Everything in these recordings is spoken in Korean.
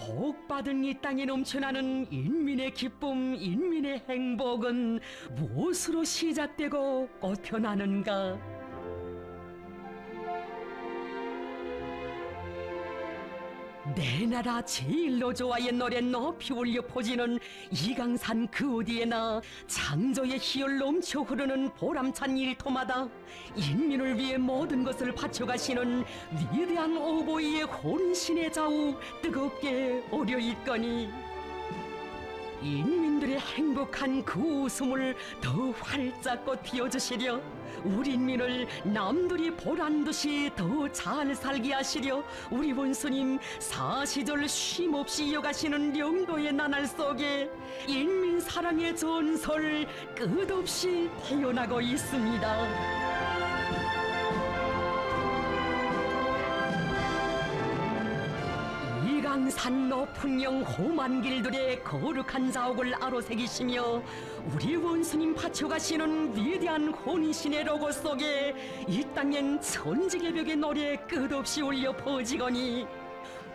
복받은 이 땅에 넘쳐나는 인민의 기쁨, 인민의 행복은 무엇으로 시작되고 꽃펴나는가? 내 나라 제일로 좋아의 노래 높이 울려 퍼지는 이강산 그 어디에나 창조의 희열 넘쳐 흐르는 보람찬 일터마다 인민을 위해 모든 것을 바쳐가시는 위대한 오보이의 혼신의 자우 뜨겁게 오려 있거니 인민들의 행복한 그 웃음을 더 활짝 꽃 피워주시려 우리 인민을 남들이 보란 듯이 더 잘 살게 하시려 우리 원수님 사시절 쉼없이 이어가시는 영도의 나날 속에 인민 사랑의 전설 끝없이 태어나고 있습니다. 이강산 높은 영 험한 길들의 거룩한 자옥을 아로새기시며 우리 원수님 바쳐가시는 위대한 혼신의 로고 속에 이 땅엔 천지개벽의 노래 끝없이 울려 퍼지거니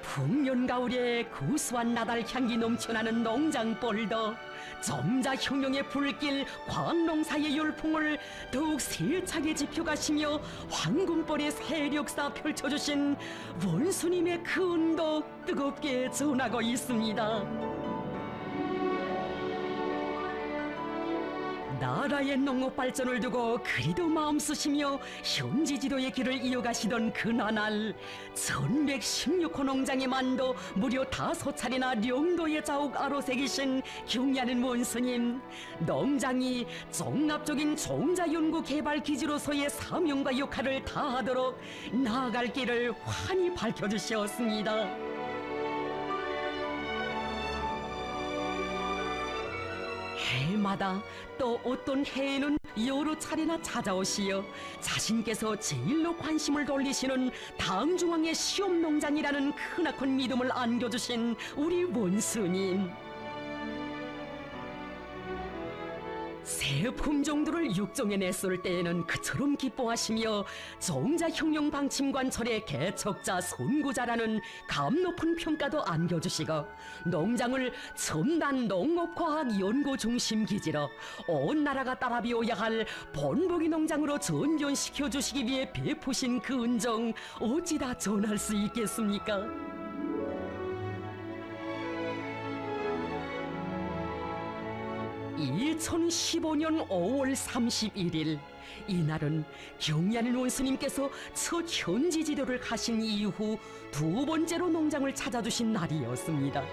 풍년 가을에 구수한 나달 향기 넘쳐나는 농장벌더 점자 혁명의 불길 광농사의 열풍을 더욱 세차게 지펴가시며 황금벌의 세력사 펼쳐주신 원수님의 그 은도 뜨겁게 전하고 있습니다. 나라의 농업 발전을 두고 그리도 마음 쓰시며 현지 지도의 길을 이어가시던 그 나날 1116호 농장의 만도 무려 5차례나 영도의 자욱 아로새기신 경야는 원수님 농장이 종합적인 종자연구개발기지로서의 사명과 역할을 다하도록 나아갈 길을 환히 밝혀주셨습니다. 해마다 또 어떤 해에는 여러 차례나 찾아오시어 자신께서 제일로 관심을 돌리시는 다음 중앙의 시험농장이라는 크나큰 믿음을 안겨주신 우리 원수님 새 품종들을 육종에 냈을 때에는 그처럼 기뻐하시며 종자혁명 방침관철의 개척자 선구자라는 감 높은 평가도 안겨주시고 농장을 첨단 농업과학 연구 중심 기지로 온 나라가 따라 배워야 할 본보기 농장으로 전전시켜 주시기 위해 베푸신 그 은정 어찌다 전할 수 있겠습니까? 2015년 5월 31일 이날은 경야는 원수님께서 첫 현지 지도를 하신 이후 두 번째로 농장을 찾아주신 날이었습니다.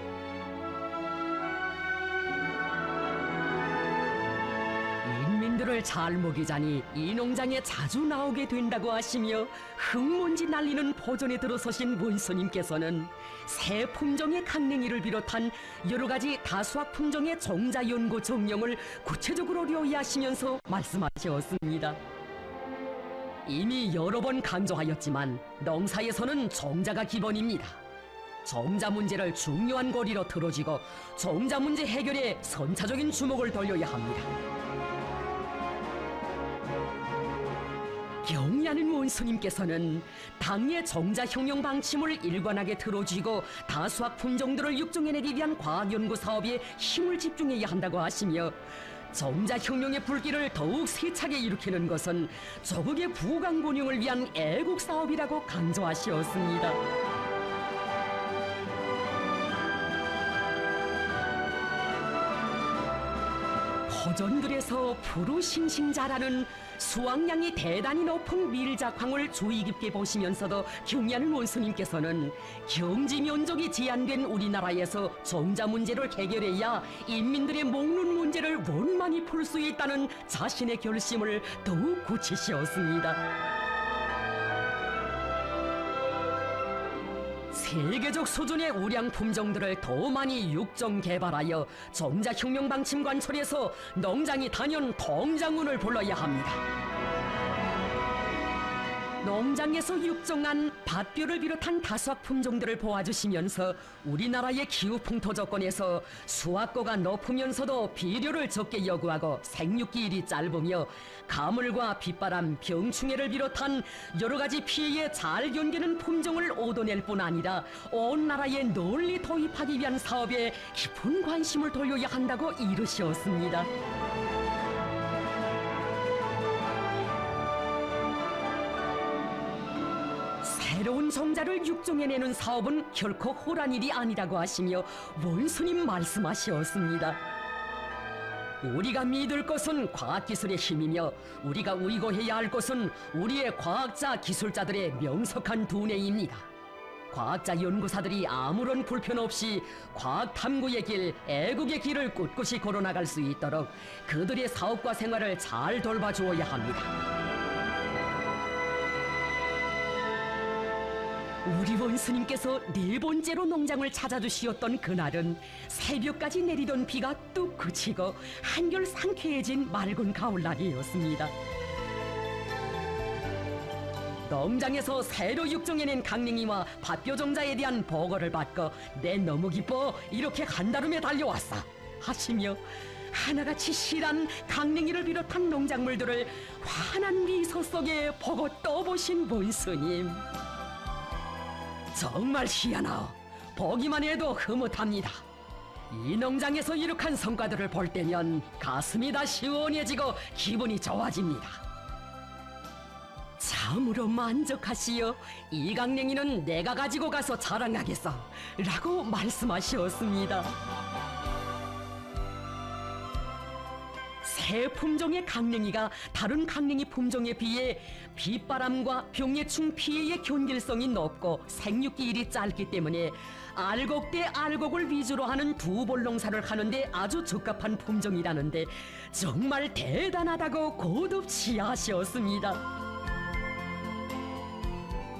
인민들을 잘 먹이자니 이 농장에 자주 나오게 된다고 하시며 흙먼지 날리는 포전에 들어서신 원수님께서는 새 품종의 강냉이를 비롯한 여러 가지 다수학 품종의 종자 연구 정령을 구체적으로留意하시면서 말씀하셨습니다. 이미 여러 번 강조하였지만 농사에서는 종자가 기본입니다. 종자 문제를 중요한 고리로 들어쥐고 종자 문제 해결에 선차적인 주목을 돌려야 합니다. 경야는 원수님께서는 당의 종자혁명 방침을 일관하게 들어쥐고 다수학 품종들을 육종해내기 위한 과학연구 사업에 힘을 집중해야 한다고 하시며 종자혁명의 불길을 더욱 세차게 일으키는 것은 조국의 부강본영을 위한 애국사업이라고 강조하시었습니다. 포전들에서 푸르싱싱 자라는 수확량이 대단히 높은 밀작황을 주의 깊게 보시면서도 경야는 원수님께서는 경지 면적이 제한된 우리나라에서 종자 문제를 해결해야 인민들의 먹는 문제를 원만히 풀 수 있다는 자신의 결심을 더욱 굳히셨습니다. 세계적 수준의 우량 품종들을 더 많이 육종 개발하여 종자혁명 방침관철에서 농장이 단연 통장운을 불러야 합니다. 농장에서 육종한 밭뼈를 비롯한 다수학 품종들을 보아주시면서 우리나라의 기후 풍토 조건에서 수확고가 높으면서도 비료를 적게 요구하고 생육기일이 짧으며 가물과 빗바람, 병충해를 비롯한 여러 가지 피해에 잘 견디는 품종을 얻어낼 뿐 아니라 온 나라에 널리 도입하기 위한 사업에 깊은 관심을 돌려야 한다고 이르시었습니다. 새로운 종자를 육종해내는 사업은 결코 호란 일이 아니라고 하시며 원수님 말씀하시었습니다. 우리가 믿을 것은 과학기술의 힘이며 우리가 의거해야 할 것은 우리의 과학자, 기술자들의 명석한 두뇌입니다. 과학자 연구사들이 아무런 불편 없이 과학 탐구의 길, 애국의 길을 꿋꿋이 걸어나갈 수 있도록 그들의 사업과 생활을 잘 돌봐주어야 합니다. 우리 원수님께서 네 번째로 농장을 찾아주시었던 그날은 새벽까지 내리던 비가 뚝 그치고 한결 상쾌해진 맑은 가을날이었습니다. 농장에서 새로 육종해낸 강냉이와 밭뼈 종자에 대한 보고를 받고 내 너무 기뻐 이렇게 한달음에 달려왔어 하시며 하나같이 실한 강냉이를 비롯한 농작물들을 환한 미소 속에 보고 떠보신 원수님, 정말 희한하오. 보기만 해도 흐뭇합니다. 이 농장에서 이룩한 성과들을 볼 때면 가슴이 다 시원해지고 기분이 좋아집니다. 참으로 만족하시어 이 강냉이는 내가 가지고 가서 자랑하겠어 라고 말씀하셨습니다. 새 품종의 강냉이가 다른 강냉이 품종에 비해 빗바람과 병해충 피해의 견딜성이 높고 생육기일이 짧기 때문에 알곡 대 알곡을 위주로 하는 두볼 농사를 하는데 아주 적합한 품종이라는데 정말 대단하다고 거듭 시하셨습니다.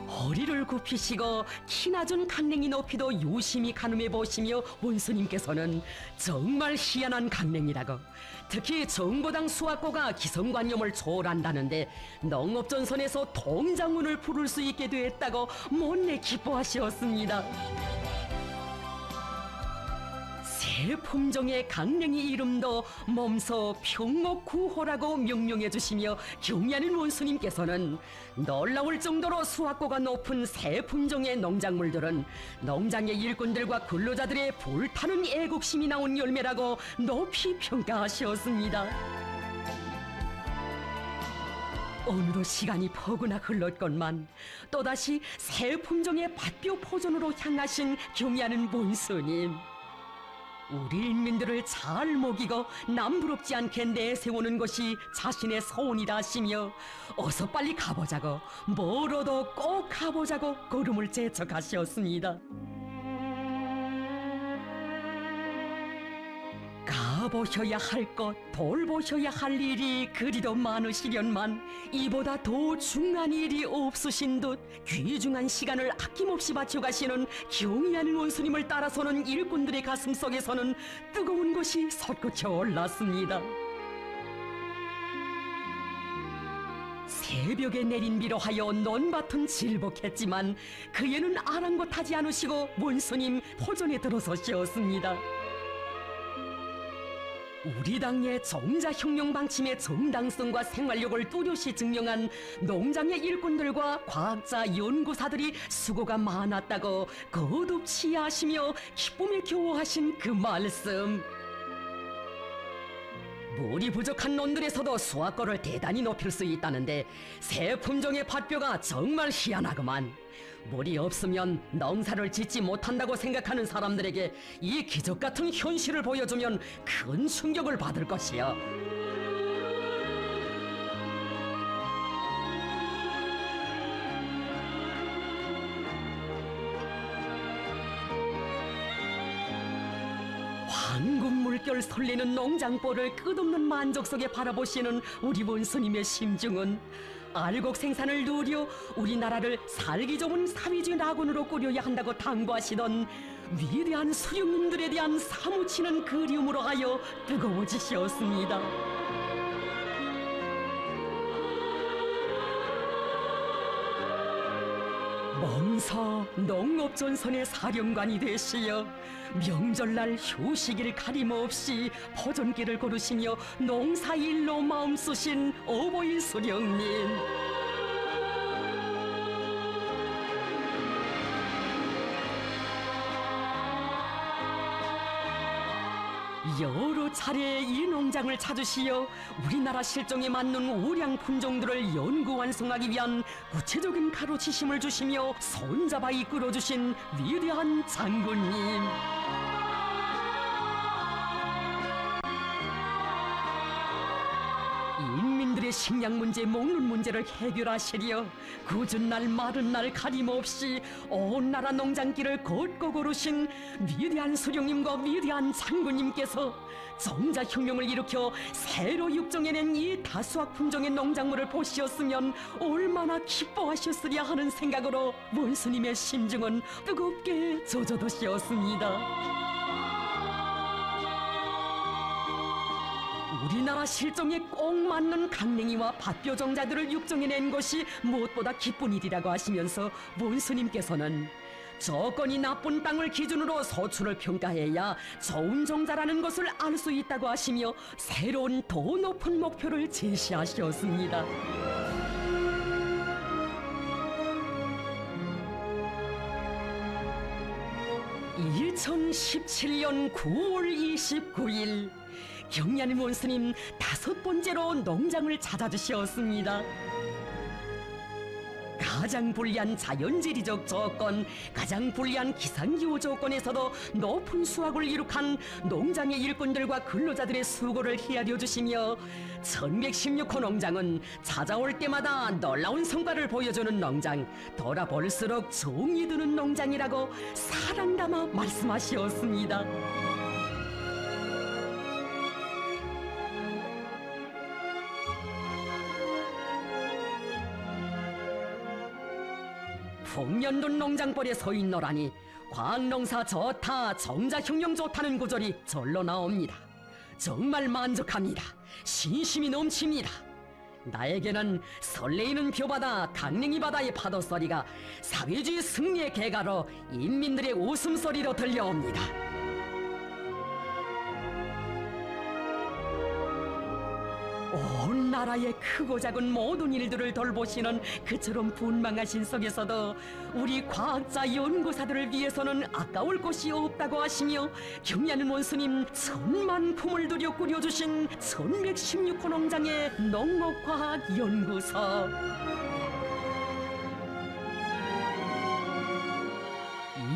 허리를 굽히시고 키 낮은 강냉이 높이도 유심히 가늠해 보시며 원수님께서는 정말 희한한 강냉이라고, 특히 정보당 수확고가 기성관념을 초월한다는데 농업전선에서 통장운을 부를 수 있게 됐다고 못내 기뻐하셨습니다. 새 품종의 강냉이 이름도 몸소 평목구호라고 명명해 주시며 경의하는 원수님께서는 놀라울 정도로 수확고가 높은 새 품종의 농작물들은 농장의 일꾼들과 근로자들의 불타는 애국심이 나온 열매라고 높이 평가하셨습니다. 어느덧 시간이 포근하 흘렀건만 또다시 새 품종의 밭뼈 포존으로 향하신 경의하는 원수님, 우리 인민들을 잘 먹이고 남부럽지 않게 내세우는 것이 자신의 소원이라 하시며 어서 빨리 가보자고, 멀어도 꼭 가보자고 걸음을 재촉하셨습니다. 가보셔야 할 것, 돌보셔야 할 일이 그리도 많으시련만 이보다 더 중요한 일이 없으신 듯 귀중한 시간을 아낌없이 바쳐가시는 경의하는 원수님을 따라서는 일꾼들의 가슴 속에서는 뜨거운 것이 솟구쳐 올랐습니다. 새벽에 내린 비로 하여 논밭은 질복했지만 그에는 아랑곳하지 않으시고 원수님 포전에 들어서셨습니다. 우리 당의 종자혁명 방침의 정당성과 생활력을 뚜렷이 증명한 농장의 일꾼들과 과학자, 연구사들이 수고가 많았다고 거듭 치하하시며 기쁨에 겨워하신 그 말씀. 물이 부족한 논들에서도 수확고를 대단히 높일 수 있다는데 새 품종의 밭뼈가 정말 희한하구만. 물이 없으면 농사를 짓지 못한다고 생각하는 사람들에게 이 기적 같은 현실을 보여주면 큰 충격을 받을 것이요. 황금 물결 설레는 농장벌을 끝없는 만족 속에 바라보시는 우리 원수님의 심중은 알곡 생산을 누려 우리나라를 살기 좋은 사회주의 낙원으로 꾸려야 한다고 당부하시던 위대한 수령님들에 대한 사무치는 그리움으로 하여 뜨거워지셨습니다. 멍서 농업전선의 사령관이 되시어 명절날 휴식일 가림없이 퍼전기를 고르시며 농사일로 마음 쏘신 어버이 수령님. 여러 차례 이 농장을 찾으시어 우리나라 실정에 맞는 우량 품종들을 연구 완성하기 위한 구체적인 가르치심을 주시며 손잡아 이끌어주신 위대한 장군님. 인민들의 식량 문제, 먹는 문제를 해결하시려 굳은 날 마른 날 가림없이 온 나라 농장길을 걷고 걸으신 위대한 수령님과 위대한 장군님께서 정자혁명을 일으켜 새로 육종해낸 이 다수학 품종의 농작물을 보시었으면 얼마나 기뻐하셨으랴 하는 생각으로 원수님의 심중은 뜨겁게 젖어드시었습니다. 우리나라 실정에 꼭 맞는 강냉이와 밭벼종자들을 육종해낸 것이 무엇보다 기쁜 일이라고 하시면서 원수님께서는 조건이 나쁜 땅을 기준으로 소출을 평가해야 좋은 종자라는 것을 알 수 있다고 하시며 새로운 더 높은 목표를 제시하셨습니다. 2017년 9월 29일 경리하는 원스님 5번째로 농장을 찾아주셨습니다. 가장 불리한 자연재리적 조건, 가장 불리한 기상기후 조건에서도 높은 수확을 이룩한 농장의 일꾼들과 근로자들의 수고를 헤아려 주시며 1116호 농장은 찾아올 때마다 놀라운 성과를 보여주는 농장, 돌아볼수록 정이 드는 농장이라고 사랑 담아 말씀하셨습니다. 풍년돈 농장벌에 서 있노라니 과학농사 좋다, 정자혁명 좋다는 구절이 절로 나옵니다. 정말 만족합니다. 신심이 넘칩니다. 나에게는 설레이는 벼바다, 강냉이 바다의 파도소리가 사회주의 승리의 개가로 인민들의 웃음소리로 들려옵니다. 온 나라의 크고 작은 모든 일들을 돌보시는 그처럼 분망하신 속에서도 우리 과학자 연구사들을 위해서는 아까울 것이 없다고 하시며 경리하는 원수님 천만 품을 들여 꾸려주신 1116호 농장의 농업과학연구소.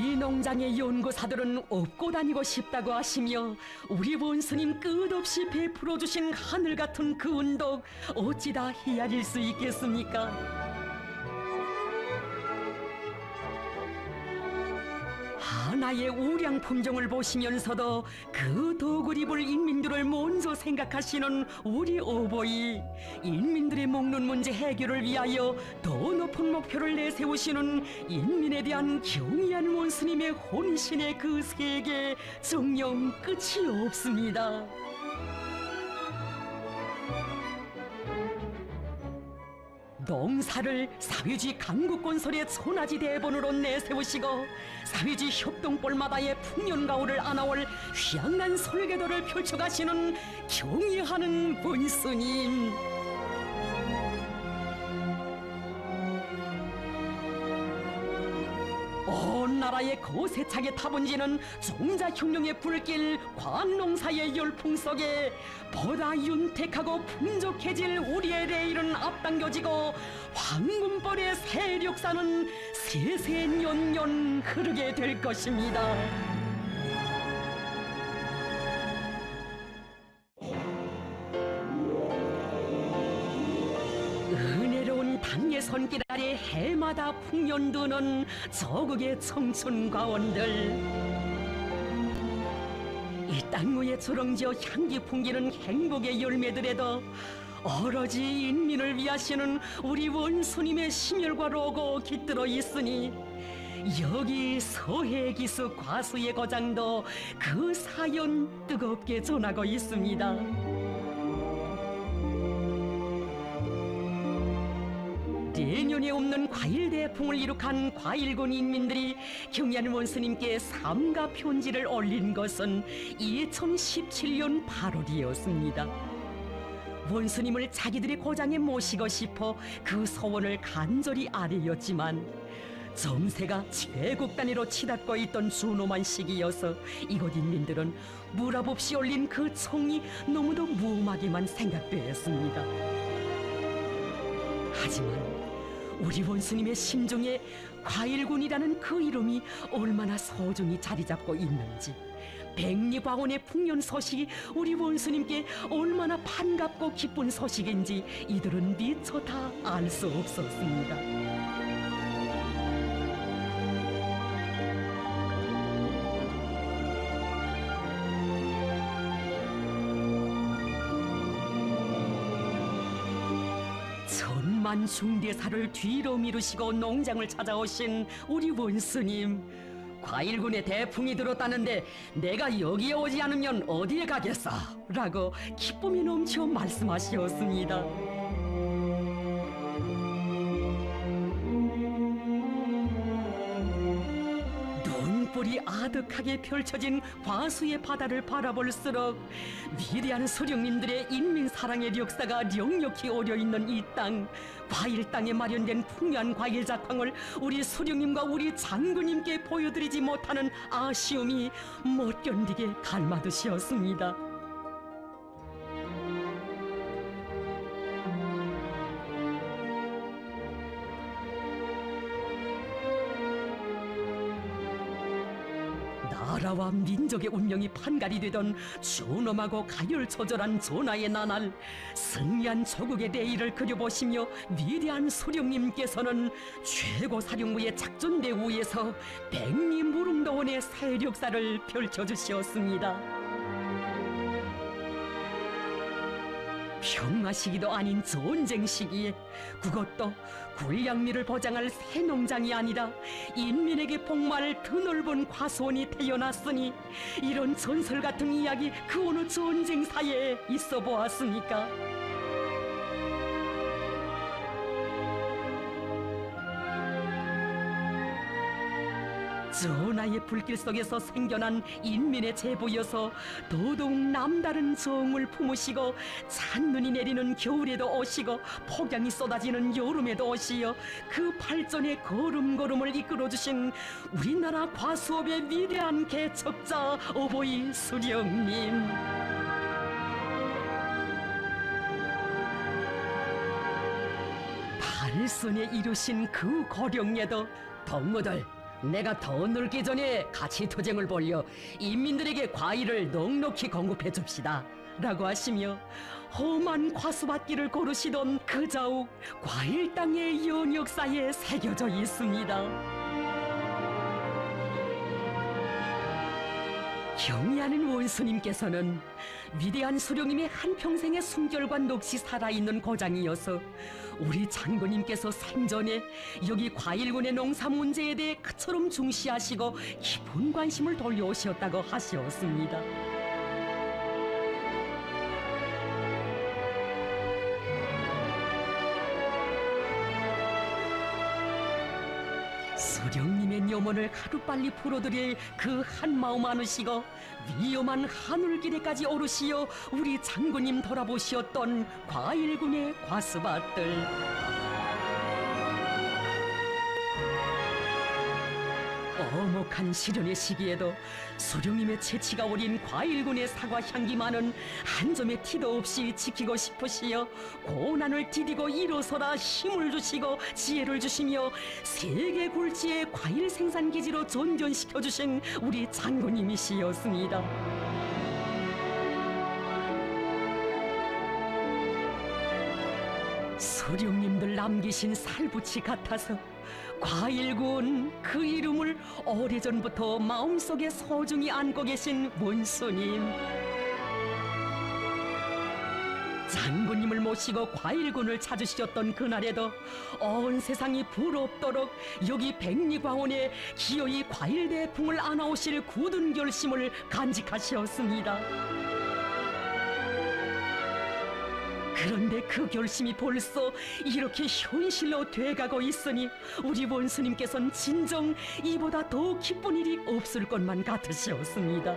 이 농장의 연구사들은 업고 다니고 싶다고 하시며 우리 원스님 끝없이 베풀어 주신 하늘 같은 그 운덕 어찌 다 헤아릴 수 있겠습니까? 하나의 우량 품종을 보시면서도 그 덕을 입을 인민들을 먼저 생각하시는 우리 어버이, 인민들의 먹는 문제 해결을 위하여 더 높은 목표를 내세우시는 인민에 대한 경이한 원스님의 혼신의 그 세계 정녕 끝이 없습니다. 농사를 사회주의 강국건설의 초나지 대본으로 내세우시고 사회주의 협동벌마다의 풍년가오를 안아올 휘황난 설계도를 펼쳐가시는 경의하는 원스님. 온 나라의 거세차게 타본지는 종자혁명의 불길, 과학농사의 열풍 속에 보다 윤택하고 풍족해질 우리의 레일은 앞당겨지고 황금벌의 세력사는 세세년년 흐르게 될 것입니다. 은혜로운 단예 손길 아래 해마다 풍년드는 조국의 청춘과원들, 이 땅 위에 주렁지어 향기 풍기는 행복의 열매들에도 오로지 인민을 위하시는 우리 원수님의 심혈과 로고 깃들어 있으니 여기 서해기수 과수의 거장도 그 사연 뜨겁게 전하고 있습니다. 린 인연에 없는 과일 대풍을 이룩한 과일군 인민들이 경의한 원스님께 삼가 편지를 올린 것은 2017년 8월이었습니다. 원스님을 자기들의 고장에 모시고 싶어 그 소원을 간절히 아뢰었지만 정세가 제국 단위로 치닫고 있던 준엄한 시기여서 이곳 인민들은 무랍 없이 올린 그 청이 너무도 무음하게만 생각되었습니다. 하지만 우리 원스님의 심중에 과일군이라는 그 이름이 얼마나 소중히 자리 잡고 있는지, 백리과원의 풍년 소식이 우리 원스님께 얼마나 반갑고 기쁜 소식인지 이들은 미처 다 알 수 없었습니다. 천만 중대사를 뒤로 미루시고 농장을 찾아오신 우리 원스님, 과일군의 대풍이 들었다는데 내가 여기에 오지 않으면 어디에 가겠어? 라고 기쁨이 넘쳐 말씀하시었습니다. 눈불이 아득하게 펼쳐진 과수의 바다를 바라볼수록 위대한 수령님들의 인민사랑의 역사가 령력히 오려있는 이 땅, 과일 땅에 마련된 풍요한 과일 작황을 우리 수령님과 우리 장군님께 보여드리지 못하는 아쉬움이 못 견디게 갈마듯이었습니다. 나라와 민족의 운명이 판갈이 되던 준엄하고 가열초절한 전하의 나날, 승리한 조국의 대의를 그려보시며 위대한 수령님께서는 최고사령부의 작전대 위에서 백리무릉도원의 세력사를 펼쳐주시었습니다. 평화 시기도 아닌 전쟁 시기에, 그것도 군량미를 보장할 새 농장이 아니라 인민에게 복마할 드넓은 과수원이 태어났으니 이런 전설 같은 이야기 그 어느 전쟁사에 있어 보았습니까? 전하의 불길 속에서 생겨난 인민의 제보여서 더더욱 남다른 정을 품으시고 찬눈이 내리는 겨울에도 오시고 폭염이 쏟아지는 여름에도 오시어 그 발전의 걸음걸음을 이끌어주신 우리나라 과수업의 위대한 개척자 어버이 수령님. 발선에 이루신 그 고령에도 동무들, 내가 더 늙기 전에 가치투쟁을 벌여 인민들에게 과일을 넉넉히 공급해 줍시다 라고 하시며 험한 과수밭길을 고르시던 그 자욱 과일 땅의 연역사에 새겨져 있습니다. 경의하는 원수님께서는 위대한 수령님의 한평생의 숨결과 넋이 살아있는 고장이어서 우리 장군님께서 생전에 여기 과일군의 농사 문제에 대해 그처럼 중시하시고 깊은 관심을 돌려오셨다고 하시었습니다. 수령님의 염원을 하루빨리 풀어드릴 그 한마음 안으시고 위험한 하늘길에까지 오르시어 우리 장군님 돌아보시었던 과일군의 과수밭들. 어목한 시련의 시기에도 수령님의 채취가 어린 과일군의 사과 향기만은 한 점의 티도 없이 지키고 싶으시어 고난을 디디고 일어서라 힘을 주시고 지혜를 주시며 세계 굴지의 과일 생산 기지로 전전시켜 주신 우리 장군님이시였습니다. 수령님들 남기신 살붙이 같아서 과일군 그 이름을 오래전부터 마음속에 소중히 안고 계신 원수님, 장군님을 모시고 과일군을 찾으셨던 그날에도 온 세상이 부럽도록 여기 백리과원에 기어이 과일 대풍을 안아오실 굳은 결심을 간직하셨습니다. 그런데 그 결심이 벌써 이렇게 현실로 돼가고 있으니 우리 원수님께서는 진정 이보다 더 기쁜 일이 없을 것만 같으시었습니다.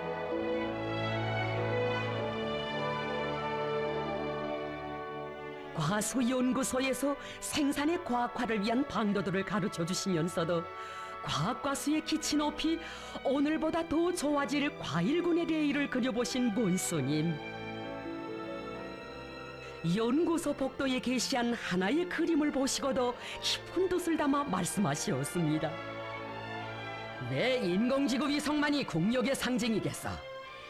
과수연구소에서 생산의 과학화를 위한 방도들을 가르쳐 주시면서도 과학과수의 기치 높이 오늘보다 더 좋아질 과일군의 레이를 그려보신 원수님. 연구소 복도에 게시한 하나의 그림을 보시고도 깊은 뜻을 담아 말씀하시었습니다. 왜 인공지구 위성만이 국력의 상징이겠어?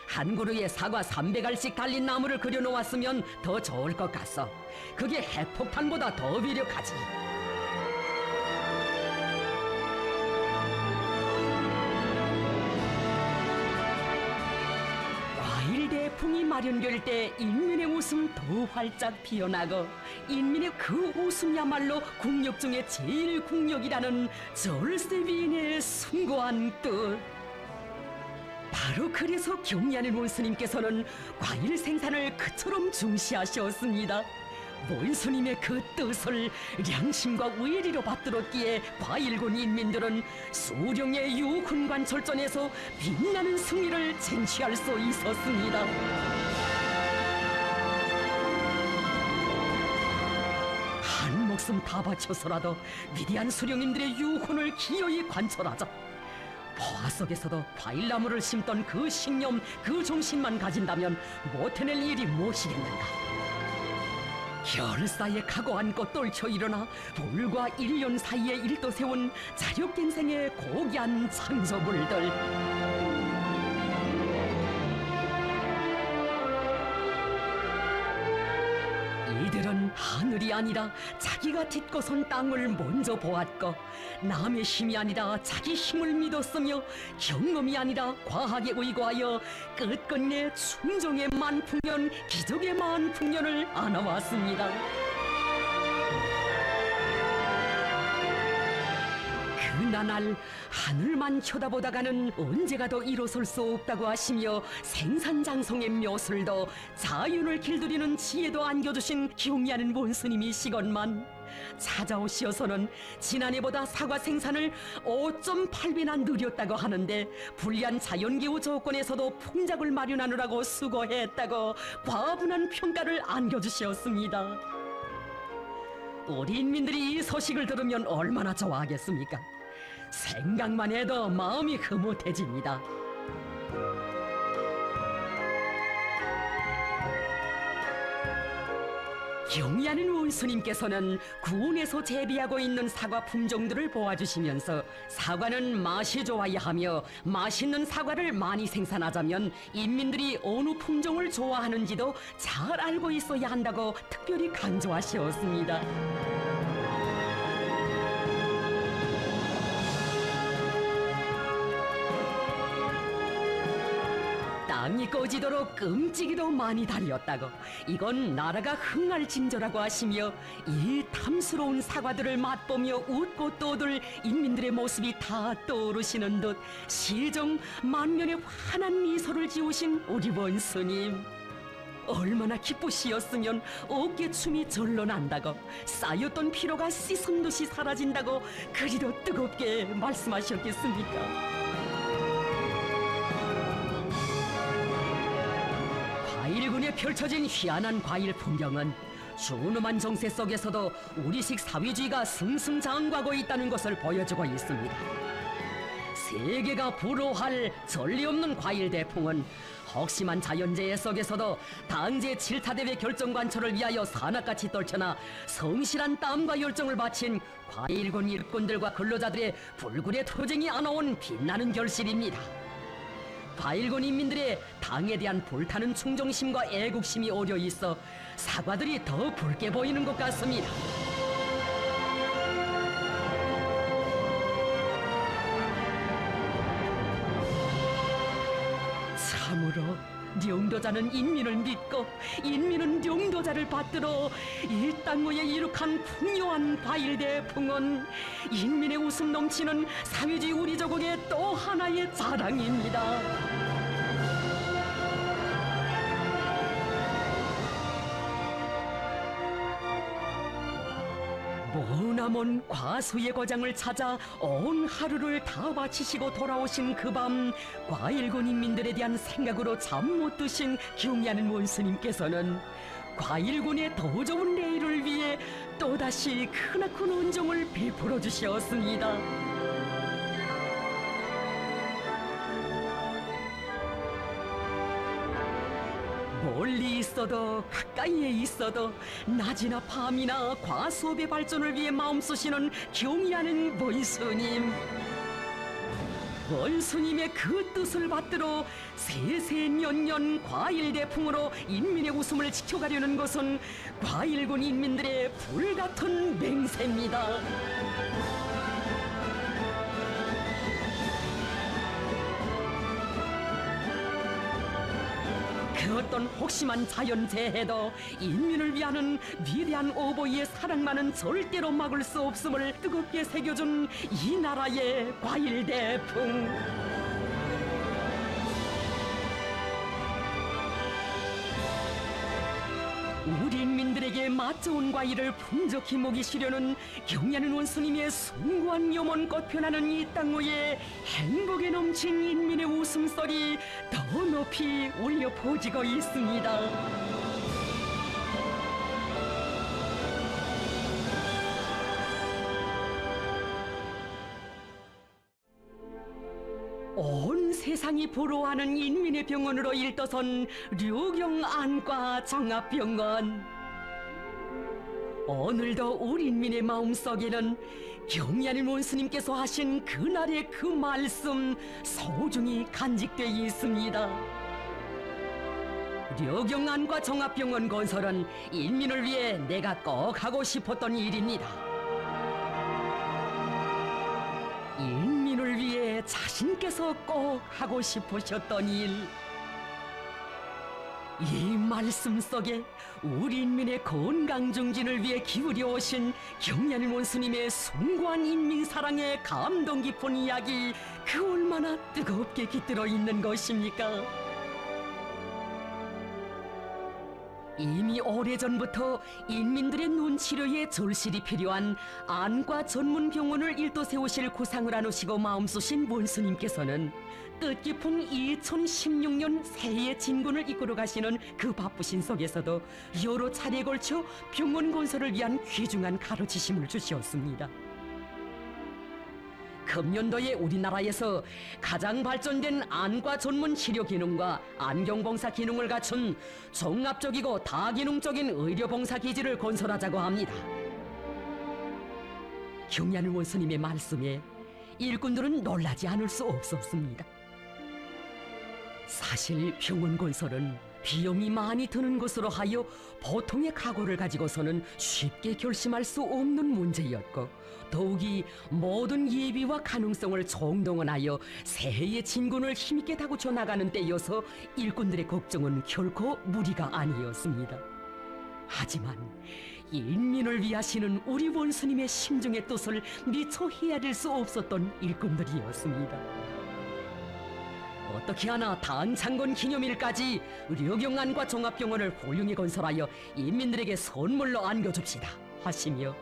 한 그루에 사과 300알씩 달린 나무를 그려놓았으면 더 좋을 것 같소. 그게 핵폭탄보다 더 위력하지. 과일 대풍이 마련될 때 인민의 웃음 더 활짝 피어나고 인민의 그 웃음이야말로 국력 중에 제일 국력이라는 절세비인의 숭고한 뜻. 바로 그래서 경리하는 원수님께서는 과일 생산을 그처럼 중시하셨습니다. 원수님의 그 뜻을 양심과 의리로 받들었기에 과일군 인민들은 수령의 유훈관 철전에서 빛나는 승리를 쟁취할 수 있었습니다. 한 목숨 다 바쳐서라도 위대한 수령님들의 유훈을 기어이 관철하자. 포화 속에서도 과일나무를 심던 그 신념, 그 정신만 가진다면 못해낼 일이 무엇이겠는가. 결사에 각오 안고 떨쳐 일어나 불과 1년 사이에 일도세운 자력갱생의 고귀한 창조물들. 이들은 하늘이 아니라 자기가 딛고선 땅을 먼저 보았고 남의 힘이 아니라 자기 힘을 믿었으며 경험이 아니라 과학에 의거하여 끝끝내 충정의 만풍년, 기적의 만풍년을 안아왔습니다. 그나날 하늘만 쳐다보다가는 언제 가도 일어설 수 없다고 하시며 생산장성의 묘술도 자윤을 길들이는 지혜도 안겨주신 경리하는 원스님이시건만 찾아오시어서는 지난해보다 사과 생산을 5.8배나 늘렸다고 하는데 불리한 자연기후 조건에서도 풍작을 마련하느라고 수고했다고 과분한 평가를 안겨주셨습니다. 우리 인민들이 이 소식을 들으면 얼마나 좋아하겠습니까? 생각만 해도 마음이 흐뭇해집니다. 경리하는 원수님께서는 구원에서 재배하고 있는 사과 품종들을 보아주시면서 사과는 맛이 좋아야 하며 맛있는 사과를 많이 생산하자면 인민들이 어느 품종을 좋아하는지도 잘 알고 있어야 한다고 특별히 강조하셨습니다. 땅이 꺼지도록 끔찍이도 많이 달렸다고 이건 나라가 흥할 징조라고 하시며 이 탐스러운 사과들을 맛보며 웃고 떠들 인민들의 모습이 다 떠오르시는 듯 시정 만면에 환한 미소를 지우신 우리 원수님. 얼마나 기쁘시었으면 어깨춤이 절로 난다고 쌓였던 피로가 씻은 듯이 사라진다고 그리도 뜨겁게 말씀하셨겠습니까? 과일군에 펼쳐진 희한한 과일 풍경은 준엄한 정세 속에서도 우리식 사회주의가 승승장구하고 있다는 것을 보여주고 있습니다. 세계가 부러워할 전례 없는 과일 대풍은 혹심한 자연재해 속에서도 당제 7타대회 결정관철을 위하여 산악같이 떨쳐나 성실한 땀과 열정을 바친 과일군 일꾼들과 근로자들의 불굴의 투쟁이 안아온 빛나는 결실입니다. 과일군 인민들의 당에 대한 불타는 충정심과 애국심이 어려 있어 사과들이 더 붉게 보이는 것 같습니다. 참으로 영도자는 인민을 믿고 인민은 영도자를 받들어 이 땅 위에 이룩한 풍요한 과일 대풍은 인민의 웃음 넘치는 사회주의 우리 조국의 또 하나의 자랑입니다. 남은 과수의 거장을 찾아 온 하루를 다 바치시고 돌아오신 그 밤 과일군 인민들에 대한 생각으로 잠 못 드신 경애하는 원수님께서는 과일군의 더 좋은 내일을 위해 또다시 크나큰 은총을 베풀어 주셨습니다. 멀리 있어도 가까이에 있어도 낮이나 밤이나 과수업의 발전을 위해 마음 쓰시는 경의하는 원수님. 원수님의 그 뜻을 받들어 세세년년 과일대풍으로 인민의 웃음을 지켜가려는 것은 과일군 인민들의 불같은 맹세입니다. 그 어떤 혹심한 자연재해도 인민을 위하는 위대한 오보이의 사랑만은 절대로 막을 수 없음을 뜨겁게 새겨준 이 나라의 과일대풍. 우리 인민들에게 맛 좋은 과일을 풍족히 먹이시려는 경애하는 원수님의 숭고한 염원껏 변하는 이 땅 위에 행복에 넘친 인민의 웃음소리 더 높이 울려 퍼지고 있습니다. 온 세상이 부러워하는 인민의 병원으로 일떠선 류경 안과 종합병원. 오늘도 우리 인민의 마음속에는 경애하는 원수님께서 하신 그날의 그 말씀 소중히 간직되어 있습니다. 류경 안과 종합병원 건설은 인민을 위해 내가 꼭 하고 싶었던 일입니다. 인민을 위해 자신께서 꼭 하고 싶으셨던 일. 이 말씀 속에 우리 인민의 건강 증진을 위해 기울여 오신 경애하는 원수님의 숭고한 인민 사랑의 감동 깊은 이야기, 그 얼마나 뜨겁게 깃들어 있는 것입니까? 이미 오래전부터 인민들의 눈치료에 절실히 필요한 안과 전문 병원을 일도 세우실 구상을 안으시고 마음 쓰신 원수님께서는 뜻깊은 2016년 새해 진군을 이끌어 가시는 그 바쁘신 속에서도 여러 차례에 걸쳐 병원 건설을 위한 귀중한 가르치심을 주셨습니다. 금년도에 우리나라에서 가장 발전된 안과 전문 치료 기능과 안경봉사 기능을 갖춘 종합적이고 다기능적인 의료봉사 기지를 건설하자고 합니다. 경애하는 원수님의 말씀에 일꾼들은 놀라지 않을 수 없었습니다. 사실 병원 건설은 비용이 많이 드는 것으로 하여 보통의 각오를 가지고서는 쉽게 결심할 수 없는 문제였고, 더욱이 모든 예비와 가능성을 총동원하여 새해의 진군을 힘있게 다구쳐 나가는 때여서 일꾼들의 걱정은 결코 무리가 아니었습니다. 하지만 인민을 위하시는 우리 원수님의 심중의 뜻을 미처 헤아릴 수 없었던 일꾼들이었습니다. 어떻게 하나 당창건 기념일까지 류경안과 종합병원을 훌륭히 건설하여 인민들에게 선물로 안겨줍시다 하시며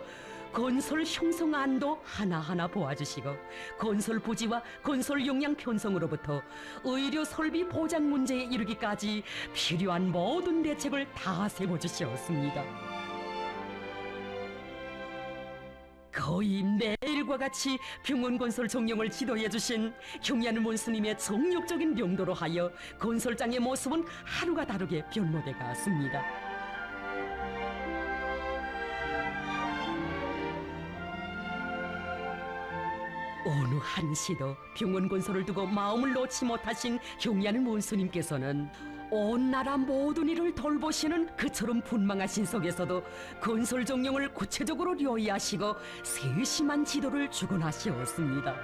건설 형성안도 하나하나 보아주시고 건설 부지와 건설 용량 편성으로부터 의료 설비 보장 문제에 이르기까지 필요한 모든 대책을 다 세워주셨습니다. 거의 매일과 같이 병원 건설 정령을 지도해 주신 경애하는 원수님의 정력적인 용도로 하여 건설장의 모습은 하루가 다르게 변모돼 갔습니다. 어느 한시도 병원 건설을 두고 마음을 놓지 못하신 경애하는 원수님께서는 온 나라 모든 일을 돌보시는 그처럼 분망하신 속에서도 건설 정령을 구체적으로 료의하시고 세심한 지도를 주곤 하시었습니다.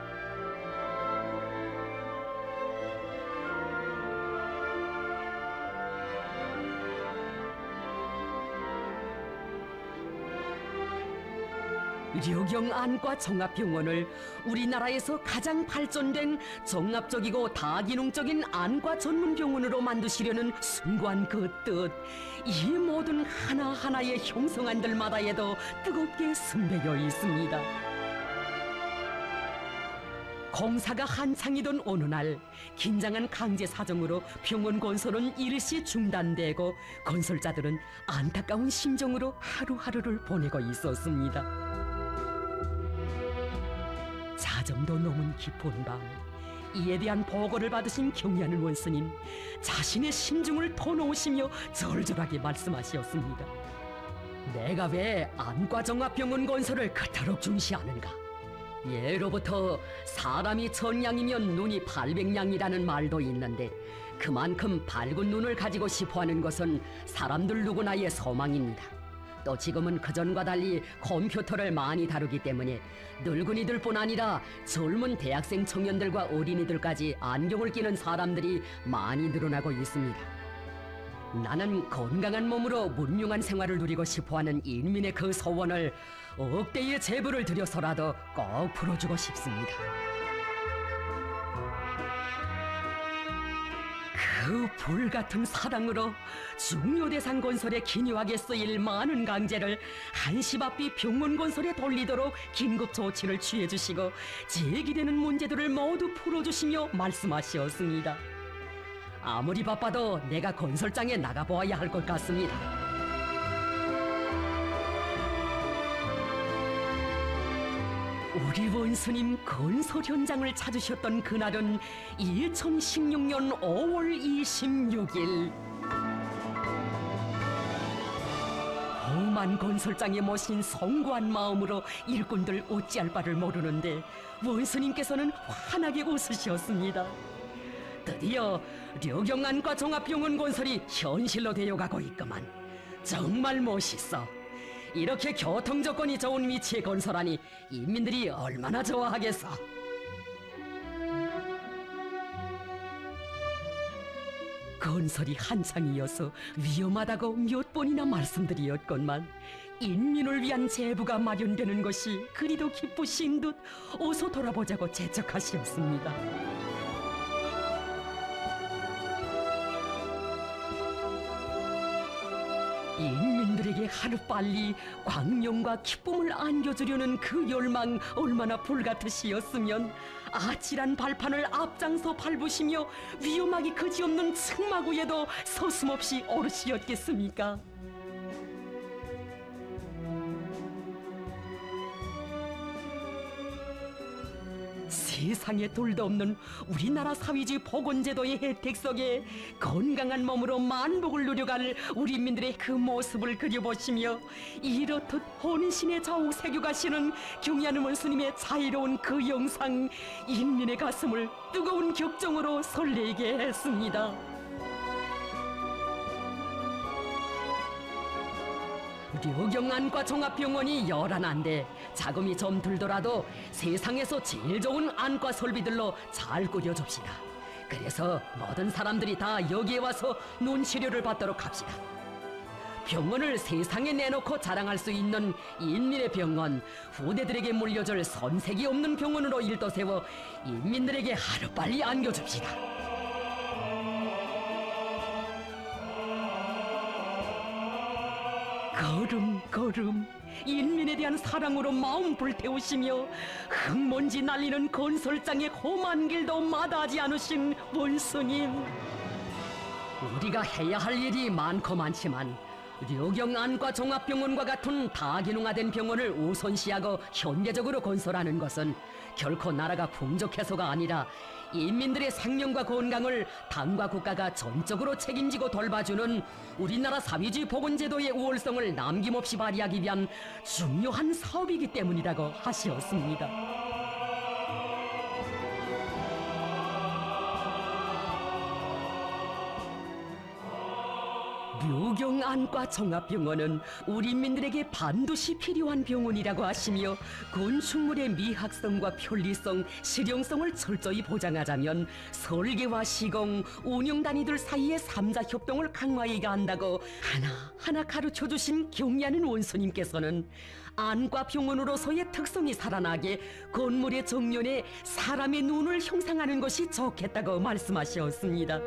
류경 안과 종합병원을 우리나라에서 가장 발전된 종합적이고 다기능적인 안과 전문병원으로 만드시려는 숭고한 그 뜻, 이 모든 하나하나의 형성안들마다에도 뜨겁게 숨배겨 있습니다. 공사가 한창이던 어느 날 긴장한 강제 사정으로 병원 건설은 일시 중단되고 건설자들은 안타까운 심정으로 하루하루를 보내고 있었습니다. 자정도 넘은 깊은 밤, 이에 대한 보고를 받으신 경리하는 원스님, 자신의 심중을 터놓으시며 절절하게 말씀하셨습니다. 내가 왜 안과종합병원 건설을 그토록 중시하는가? 예로부터 사람이 천냥이면 눈이 800냥이라는 말도 있는데, 그만큼 밝은 눈을 가지고 싶어하는 것은 사람들 누구나의 소망입니다. 또 지금은 그전과 달리 컴퓨터를 많이 다루기 때문에 늙은이들뿐 아니라 젊은 대학생 청년들과 어린이들까지 안경을 끼는 사람들이 많이 늘어나고 있습니다. 나는 건강한 몸으로 문명한 생활을 누리고 싶어하는 인민의 그 소원을 억대의 제부를 들여서라도 꼭 풀어주고 싶습니다. 그 불같은 사랑으로 중요대상 건설에 기묘하게 쓰일 많은 강제를 한시바삐 병원 건설에 돌리도록 긴급 조치를 취해주시고 제기되는 문제들을 모두 풀어주시며 말씀하셨습니다. 아무리 바빠도 내가 건설장에 나가보아야 할 것 같습니다. 우리 원수님 건설 현장을 찾으셨던 그날은 2016년 5월 26일. 험한 건설장에 모신 송구한 마음으로 일꾼들 어찌할 바를 모르는데 원수님께서는 환하게 웃으셨습니다. 드디어 류경안과 종합병원 건설이 현실로 되어가고 있구만. 정말 멋있어. 이렇게 교통 조건이 좋은 위치에 건설하니 인민들이 얼마나 좋아하겠어. 건설이 한창이어서 위험하다고 몇 번이나 말씀드렸건만 인민을 위한 제부가 마련되는 것이 그리도 기쁘신 듯 어서 돌아보자고 재촉하시었습니다. 인민들에게 하루빨리 광명과 기쁨을 안겨주려는 그 열망 얼마나 불같으시었으면 아찔한 발판을 앞장서 밟으시며 위험하기 그지없는 승마구에도 서슴없이 오르시었겠습니까? 세상에 둘도 없는 우리나라 사회주의 보건제도의 혜택 속에 건강한 몸으로 만복을 누려갈 우리 인민들의 그 모습을 그려보시며 이렇듯 혼신의 좌우 새겨가시는 경리하는 원수님의 자유로운 그 영상, 인민의 가슴을 뜨거운 격정으로 설레게 했습니다. 류경안과 종합병원이 11안대, 자금이 좀 들더라도 세상에서 제일 좋은 안과 설비들로 잘 꾸려줍시다. 그래서 모든 사람들이 다 여기에 와서 눈치료를 받도록 합시다. 병원을 세상에 내놓고 자랑할 수 있는 인민의 병원, 후대들에게 물려줄 손색이 없는 병원으로 일도세워 인민들에게 하루빨리 안겨줍시다. 걸음걸음 인민에 대한 사랑으로 마음 불태우시며 흙먼지 날리는 건설장의 험한 길도 마다하지 않으신 원수님, 우리가 해야 할 일이 많고 많지만 류경안과 종합병원과 같은 다기능화된 병원을 우선시하고 현대적으로 건설하는 것은 결코 나라가 풍족해서가 아니라 인민들의 생명과 건강을 당과 국가가 전적으로 책임지고 돌봐주는 우리나라 사회주의 보건제도의 우월성을 남김없이 발휘하기 위한 중요한 사업이기 때문이라고 하시었습니다. 류경 안과 종합병원은 우리 인민들에게 반드시 필요한 병원이라고 하시며 건축물의 미학성과 편리성, 실용성을 철저히 보장하자면 설계와 시공, 운영 단위들 사이의 삼자 협동을 강화해야 한다고 하나하나 가르쳐주신 경리하는 원수님께서는 안과 병원으로서의 특성이 살아나게 건물의 정면에 사람의 눈을 형상하는 것이 좋겠다고 말씀하셨습니다.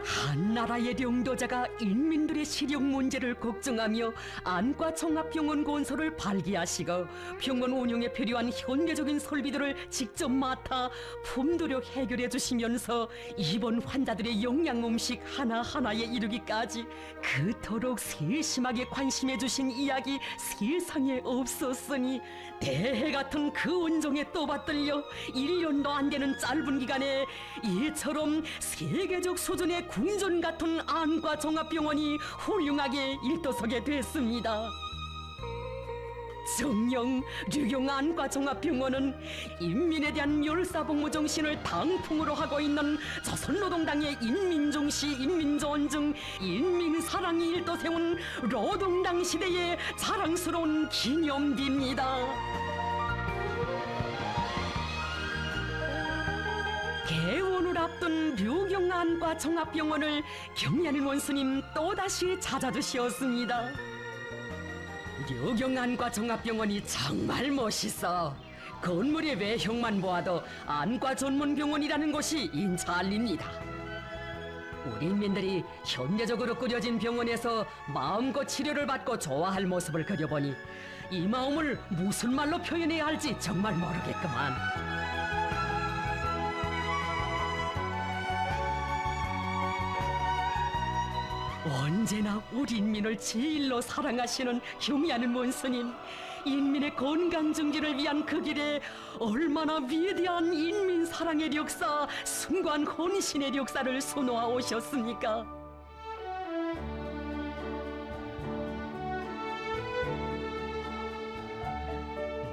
한 나라의領도자가 인민들의 실용 문제를 걱정하며 안과 종합병원 건설을 발기하시고 병원 운영에 필요한 현대적인 설비들을 직접 맡아 품도록 해결해 주시면서 입원 환자들의 영양 음식 하나하나에 이르기까지 그토록 세심하게 관심해 주신 이야기 세상에 없었으니 대해 같은 그 은종에 또 받들려 1년도 안 되는 짧은 기간에 이처럼 세계적 수준의 궁전 같은 안과 종합병원이 훌륭하게 일도서게 됐습니다. 정녕 류경 안과 종합병원은 인민에 대한 멸사복무 정신을 당풍으로 하고 있는 조선노동당의 인민중시, 인민존중, 인민사랑이 일도세운 노동당 시대의 자랑스러운 기념비입니다. 개원을 앞둔 류경 안과 종합병원을 경리하는 원수님 또다시 찾아주시었습니다. 류경 안과 종합병원이 정말 멋있어. 건물의 외형만 보아도 안과 전문병원이라는 것이 인차알립니다. 우리 인민들이 현대적으로 꾸려진 병원에서 마음껏 치료를 받고 좋아할 모습을 그려보니 이 마음을 무슨 말로 표현해야 할지 정말 모르겠구만. 언제나 우리 인민을 제일로 사랑하시는 경리하는 원수님, 인민의 건강 증진을 위한 그 길에 얼마나 위대한 인민 사랑의 역사, 순관 헌신의 역사를 선호하 오셨습니까?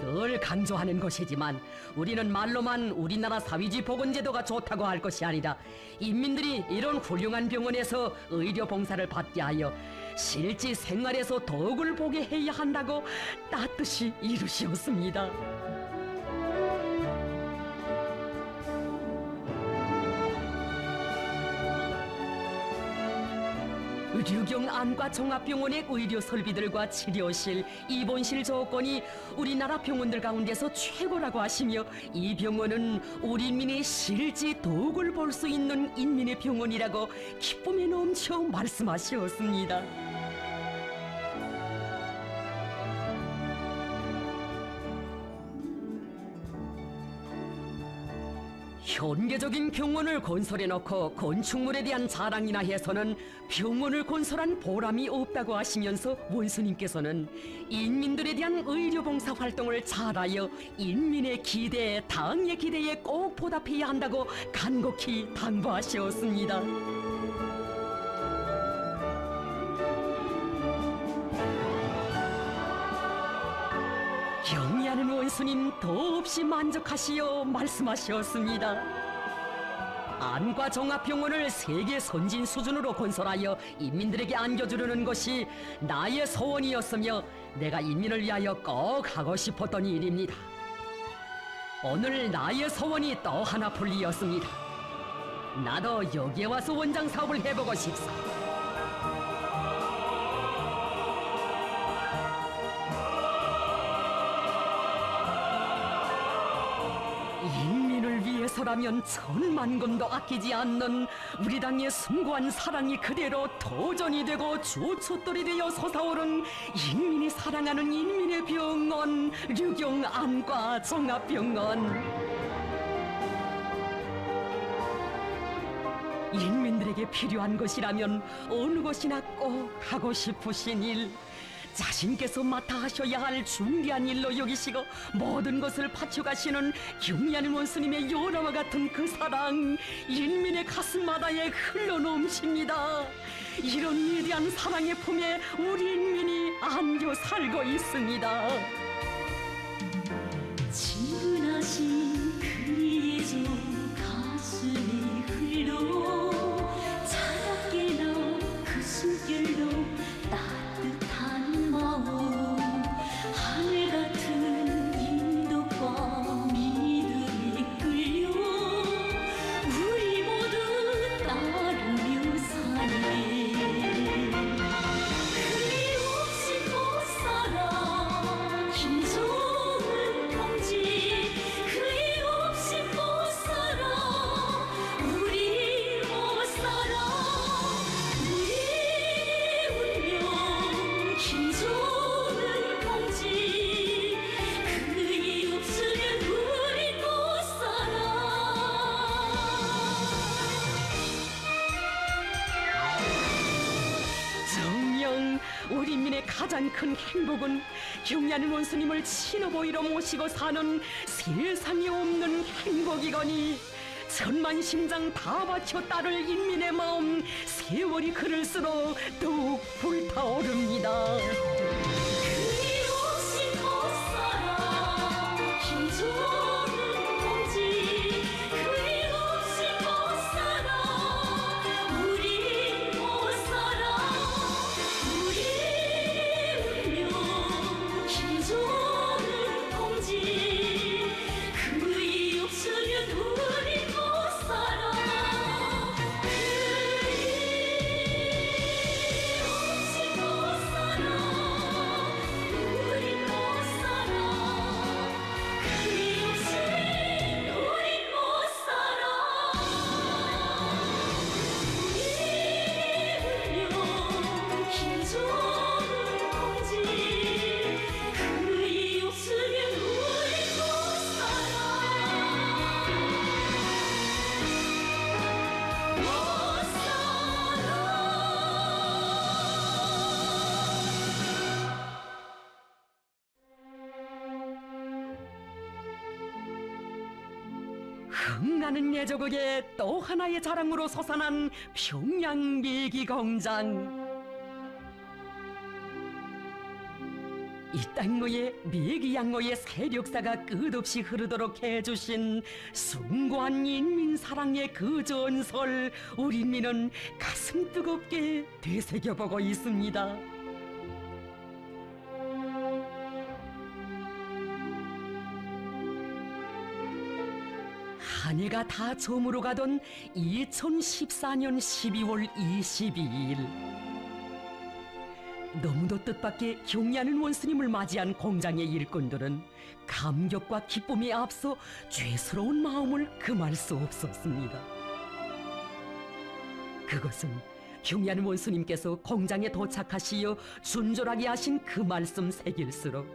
늘 강조하는 것이지만 우리는 말로만 우리나라 사회주의 보건제도가 좋다고 할 것이 아니라 인민들이 이런 훌륭한 병원에서 의료 봉사를 받게 하여 실제 생활에서 덕을 보게 해야 한다고 따뜻이 이루시었습니다. 류경 안과 종합병원의 의료 설비들과 치료실, 입원실 조건이 우리나라 병원들 가운데서 최고라고 하시며 이 병원은 우리 인민의 실제 덕을 볼 수 있는 인민의 병원이라고 기쁨에 넘쳐 말씀하셨습니다. 현대적인 병원을 건설해놓고 건축물에 대한 자랑이나 해서는 병원을 건설한 보람이 없다고 하시면서 원수님께서는 인민들에 대한 의료봉사 활동을 잘하여 인민의 기대, 당의 기대에 꼭 보답해야 한다고 간곡히 당부하셨습니다. 경의하는 원수님 더없이 만족하시어 말씀하셨습니다. 안과 종합병원을 세계 선진 수준으로 건설하여 인민들에게 안겨주려는 것이 나의 소원이었으며 내가 인민을 위하여 꼭 하고 싶었던 일입니다. 오늘 나의 소원이 또 하나 풀리었습니다. 나도 여기에 와서 원장 사업을 해보고 싶소. 인민을 위해서라면 천만금도 아끼지 않는 우리 당의 숭고한 사랑이 그대로 도전이 되고 주춧돌이 되어 솟아오른 인민이 사랑하는 인민의 병원, 류경 안과 종합병원. 인민들에게 필요한 것이라면 어느 것이나 꼭 하고 싶으신 일, 자신께서 맡아 하셔야 할 중대한 일로 여기시고 모든 것을 바쳐가시는 경리하는 원수님의 연화와 같은 그 사랑, 인민의 가슴마다에 흘러넘칩니다. 이런 위대한 사랑의 품에 우리 인민이 안겨 살고 있습니다. 친근하신 물로 따뜻한 마음 하늘 같은 인도과 믿음이 끌려 우리 모두 따르며 사네 그리 없이 못 살아 김종은 동지 그리 없이 못 살아 우리 못 살아 우리 운명 김종은 동지 그이 없으면 우리 못 살아 정녕 우리 민의 가장 큰 행복은 경리하는 원수님을 신어보이러 모시고 사는 세상에 없는 행복이거니 천만 심장 다 바쳐 따를 인민의 마음 세월이 흐를수록 더욱 불타오릅니다. 그리 없이 못 살아 김종은 동지 그리 없이 못 살아 우리 못 살아 우리 운명 김종은 동지 그이 없으면 우리 못 살아 없이 못 살아 우리 못 살아 그리 없이 우리 못 살아 우리 운명 김종은 동지 그이 없으면 우리 못 살아 못 살아 흥나는 예조국의 또 하나의 자랑으로 솟아난 평양 메기공장. 이 땅로에 메기양로의 세력사가 끝없이 흐르도록 해주신 숭고한 인민사랑의 그 전설 우리 민은 가슴 뜨겁게 되새겨보고 있습니다. 한 해가 다 저물어 가던 2014년 12월 22일 너무도 뜻밖의 경리하는 원스님을 맞이한 공장의 일꾼들은 감격과 기쁨에 앞서 죄스러운 마음을 금할 수 없었습니다. 그것은 경리하는 원스님께서 공장에 도착하시어 준졸하게 하신 그 말씀 새길수록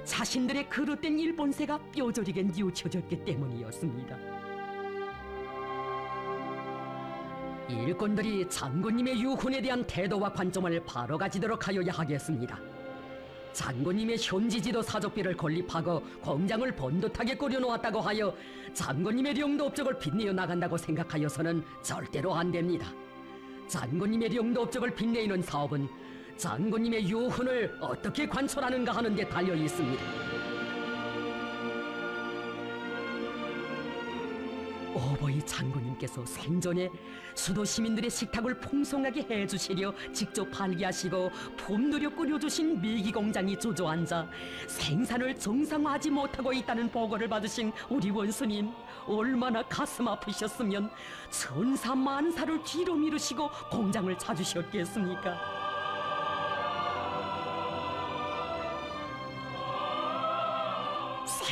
자신들의 그릇된 일본세가 뼈저리게 뉘우쳐졌기 때문이었습니다. 일꾼들이 장군님의 유훈에 대한 태도와 관점을 바로 가지도록 하여야 하겠습니다. 장군님의 현지 지도 사족비를 건립하고 공장을 번듯하게 꾸려놓았다고 하여 장군님의 영도 업적을 빛내어 나간다고 생각하여서는 절대로 안 됩니다. 장군님의 영도 업적을 빛내는 사업은 장군님의 유훈을 어떻게 관철하는가 하는 데 달려 있습니다. 어버이 장군님께서 생전에 수도 시민들의 식탁을 풍성하게 해주시려 직접 발기하시고 품들여 끓여주신 메기공장이 주저앉아 생산을 정상화하지 못하고 있다는 보고를 받으신 우리 원수님, 얼마나 가슴 아프셨으면 천사 만사를 뒤로 미루시고 공장을 찾으셨겠습니까?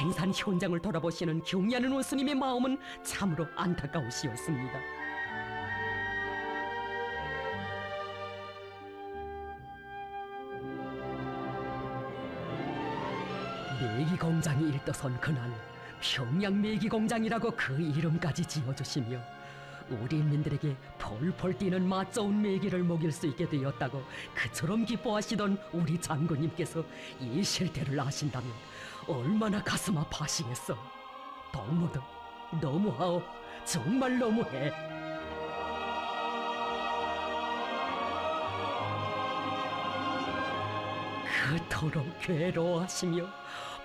생산 현장을 돌아보시는 경리하는 원수님의 마음은 참으로 안타까우시었습니다. 메기공장이 일떠선 그날 평양 메기공장이라고 그 이름까지 지어주시며 우리 인민들에게 펄펄 뛰는 맛 좋은 메기를 먹일 수 있게 되었다고 그처럼 기뻐하시던 우리 장군님께서 이 실태를 아신다면 얼마나 가슴 아파하시겠어. 동무들 너무하오. 정말 너무해. 그토록 괴로워하시며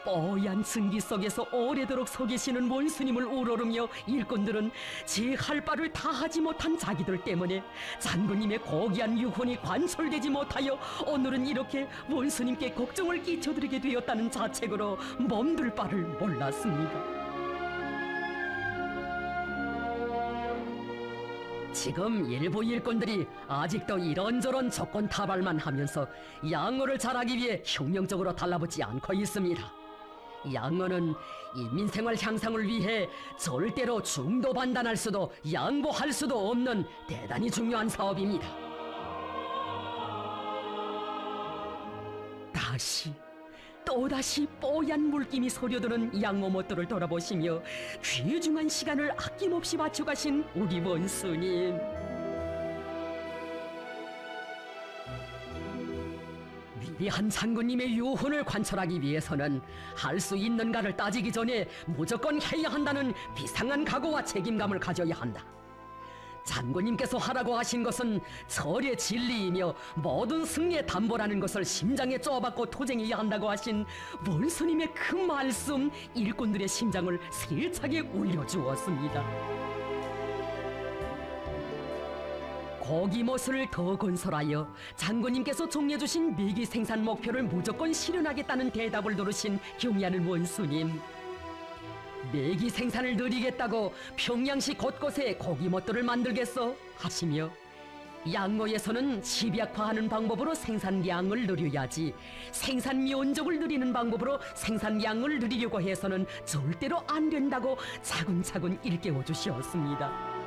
뽀얀 증기 속에서 오래도록 서 계시는 원수님을 우러르며 일꾼들은 제 할 바를 다 하지 못한 자기들 때문에 장군님의 고귀한 유혼이 관철되지 못하여 오늘은 이렇게 원수님께 걱정을 끼쳐드리게 되었다는 자책으로 몸둘 바를 몰랐습니다. 지금 일부 일꾼들이 아직도 이런저런 조건 타발만 하면서 양어를 잘하기 위해 혁명적으로 달라붙지 않고 있습니다. 양어는 인민생활 향상을 위해 절대로 중도반단할 수도 양보할 수도 없는 대단히 중요한 사업입니다. 또다시 뽀얀 물김이 소려드는 양모모들을 돌아보시며 귀중한 시간을 아낌없이 맞춰가신 우리 원수님. 위대한 장군님의 유혼을 관철하기 위해서는 할 수 있는가를 따지기 전에 무조건 해야 한다는 비상한 각오와 책임감을 가져야 한다. 장군님께서 하라고 하신 것은 절의 진리이며 모든 승리의 담보라는 것을 심장에 쪼아박고 토쟁해야 한다고 하신 원수님의 그 말씀, 일꾼들의 심장을 세차게 울려주었습니다. 고기못을 더 건설하여 장군님께서 정해주신 메기 생산 목표를 무조건 실현하겠다는 대답을 들으신 경의하는 원수님. 메기 생산을 늘리겠다고 평양시 곳곳에 고기못들을 만들겠어 하시며 양모에서는 집약화하는 방법으로 생산량을 늘려야지 생산 면적을 늘리는 방법으로 생산량을 늘리려고 해서는 절대로 안 된다고 차근차근 일깨워 주시었습니다.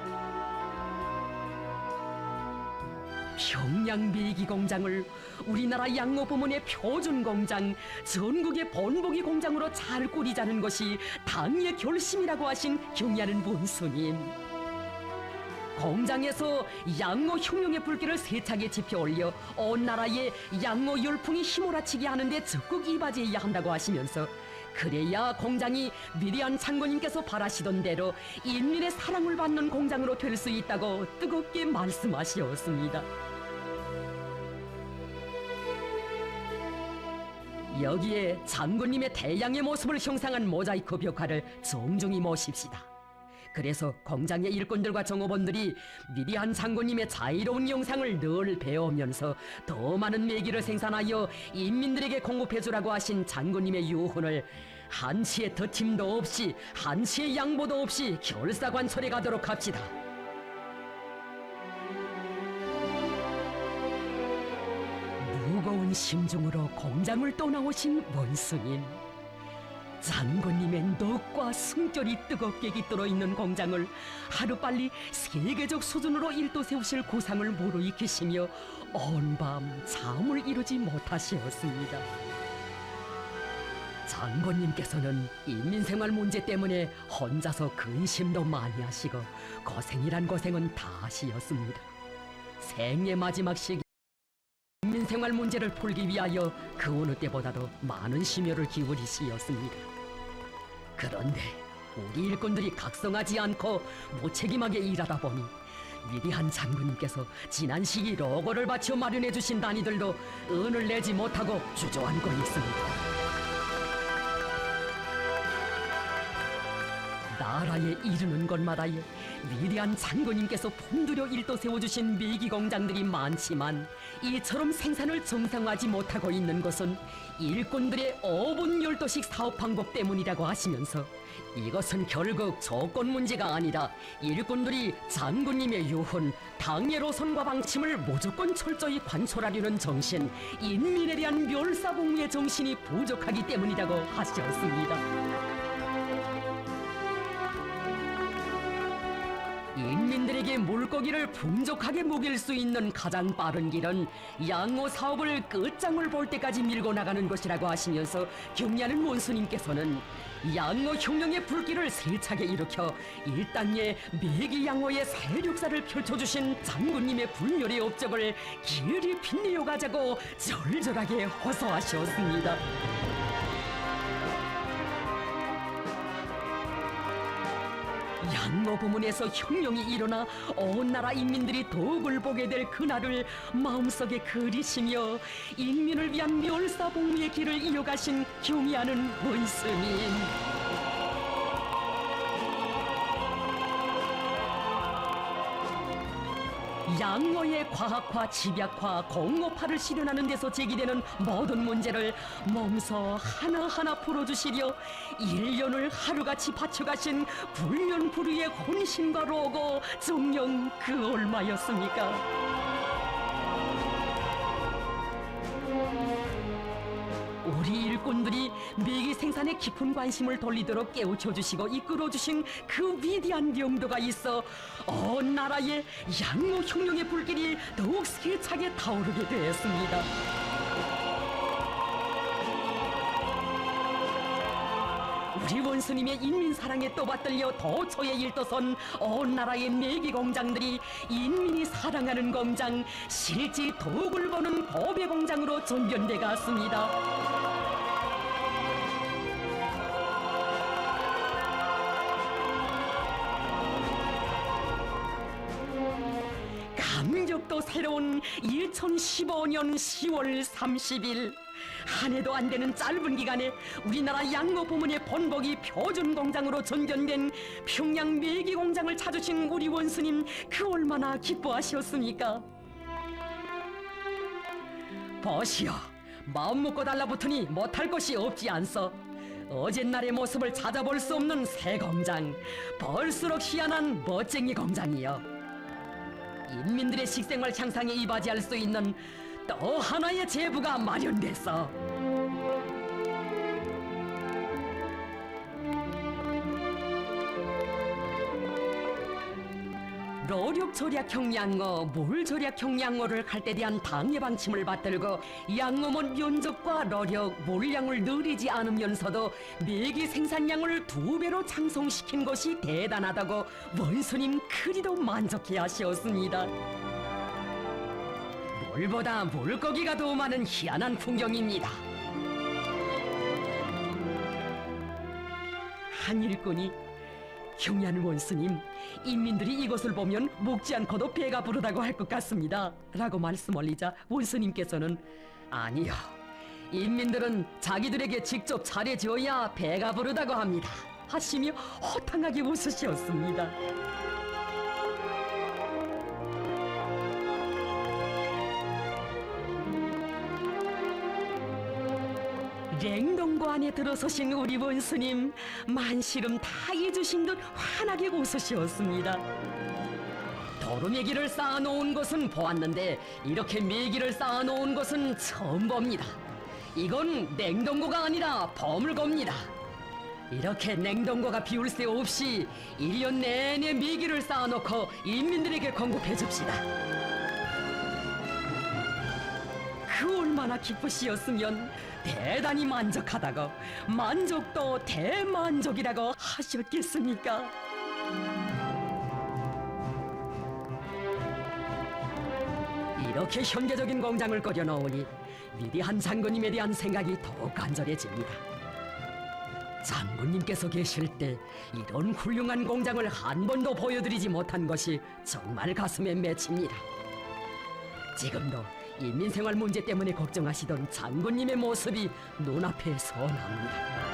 평양 메기 공장을 우리나라 양모 부문의 표준 공장, 전국의 본보기 공장으로 잘 꾸리자는 것이 당의 결심이라고 하신 경의하는 원수님. 공장에서 양모 혁명의 불길을 세차게 지펴올려 온 나라에 양모 열풍이 휘몰아치게 하는데 적극 이바지해야 한다고 하시면서 그래야 공장이 위대한 장군님께서 바라시던 대로 인민의 사랑을 받는 공장으로 될 수 있다고 뜨겁게 말씀하시었습니다. 여기에 장군님의 대양의 모습을 형상한 모자이크 벽화를 정중히 모십시다. 그래서 공장의 일꾼들과 정호원들이 위대한 장군님의 자유로운 영상을 늘 배우면서 더 많은 메기를 생산하여 인민들에게 공급해주라고 하신 장군님의 유혼을 한치의 더팀도 없이 한치의 양보도 없이 결사관철에 가도록 합시다. 무거운 심중으로 공장을 떠나오신 원수님. 장군님의 넋과 숨결이 뜨겁게 깃들어 있는 공장을 하루빨리 세계적 수준으로 일도세우실 구상을 무르익히시며 온 밤 잠을 이루지 못하시었습니다. 장군님께서는 인민생활 문제 때문에 혼자서 근심도 많이 하시고 고생이란 고생은 다 하시었습니다. 생의 마지막 시기 인민생활 문제를 풀기 위하여 그 어느 때보다도 많은 심혈을 기울이시었습니다. 그런데 우리 일꾼들이 각성하지 않고 무책임하게 일하다 보니 위대한 장군님께서 지난 시기 로고를 바쳐 마련해 주신 단위들도 은을 내지 못하고 주저앉고 있습니다. 나라에 이르는 곳마다에 위대한 장군님께서 품들여 일도 세워주신 메기 공장들이 많지만 이처럼 생산을 정상화하지 못하고 있는 것은 일꾼들의 5분 12식 사업 방법 때문이라고 하시면서 이것은 결국 조건 문제가 아니라 일꾼들이 장군님의 유혼, 당의 노선과 방침을 무조건 철저히 관철하려는 정신, 인민에 대한 멸사봉의 정신이 부족하기 때문이라고 하셨습니다. 인민들에게 물고기를 풍족하게 먹일 수 있는 가장 빠른 길은 양호 사업을 끝장을 볼 때까지 밀고 나가는 것이라고 하시면서 경의하는 원수님께서는 양호 혁명의 불길을 세차게 일으켜 일당의 메기 양호의 세력사를 펼쳐주신 장군님의 불멸의 업적을 길이 빛내어 가자고 절절하게 호소하셨습니다. 양모 부문에서 혁명이 일어나 온 나라 인민들이 덕을 보게 될 그날을 마음속에 그리시며 인민을 위한 멸사복무의 길을 이어가신 경의하는 원스님. 양모의 과학화, 집약화, 공업화를 실현하는 데서 제기되는 모든 문제를 몸소 하나하나 풀어주시려 1년을 하루같이 바쳐가신 불면불위의 혼신과 로고 정녕 그 얼마였습니까? 우리 일꾼들이 메기 생산에 깊은 관심을 돌리도록 깨우쳐주시고 이끌어주신 그 위대한 명도가 있어 온 나라의 양모 혁명의 불길이 더욱 세차게 타오르게 되었습니다. 우리 원수님의 인민사랑에 또받들려 도처에 일떠선 온 나라의 메기 공장들이 인민이 사랑하는 공장, 실제 덕을 보는 보배 공장으로 전변돼 갔습니다. 감격도 새로운 2015년 10월 30일 한 해도 안 되는 짧은 기간에 우리나라 양모 부문의 본복이 표준 공장으로 전견된 평양 메기 공장을 찾으신 우리 원수님 그 얼마나 기뻐하셨습니까? 보시오, 마음 먹고 달라붙으니 못할 것이 없지 않소. 어젯날의 모습을 찾아볼 수 없는 새 공장, 볼수록 희한한 멋쟁이 공장이요. 인민들의 식생활 향상에 이바지할 수 있는 또 하나의 제부가 마련됐어. 노력 절약형 양어, 물 절약형 양어를 할 때 대한 당의 방침을 받들고 양어문 면적과 노력, 물량을 늘리지 않으면서도 메기 생산량을 2배로 장성시킨 것이 대단하다고 원수님 그리도 만족해 하시었습니다. 물보다 물고기가 더 많은 희한한 풍경입니다. 한 일꾼이 경의하는 원수님, 인민들이 이것을 보면 먹지 않고도 배가 부르다고 할 것 같습니다 라고 말씀 올리자 원수님께서는 아니요, 인민들은 자기들에게 직접 잘해줘야 배가 부르다고 합니다 하시며 호탕하게 웃으셨습니다. 냉동고 안에 들어서신 우리 원수님, 만시름 다 잊으신 듯 환하게 웃으셨습니다. 도루메기를 쌓아놓은 것은 보았는데 이렇게 메기를 쌓아놓은 것은 처음 봅니다. 이건 냉동고가 아니라 버물고입니다. 이렇게 냉동고가 비울 새 없이 1년 내내 메기를 쌓아놓고 인민들에게 공급해 줍시다. 그 얼마나 기쁘시었으면 대단히 만족하다고, 만족도 대만족이라고 하셨겠습니까? 이렇게 현대적인 공장을 꾸려놓으니 위대한 장군님에 대한 생각이 더욱 간절해집니다. 장군님께서 계실 때 이런 훌륭한 공장을 한 번도 보여드리지 못한 것이 정말 가슴에 맺힙니다. 지금도 인민생활 문제 때문에 걱정하시던 장군님의 모습이 눈앞에 선합니다.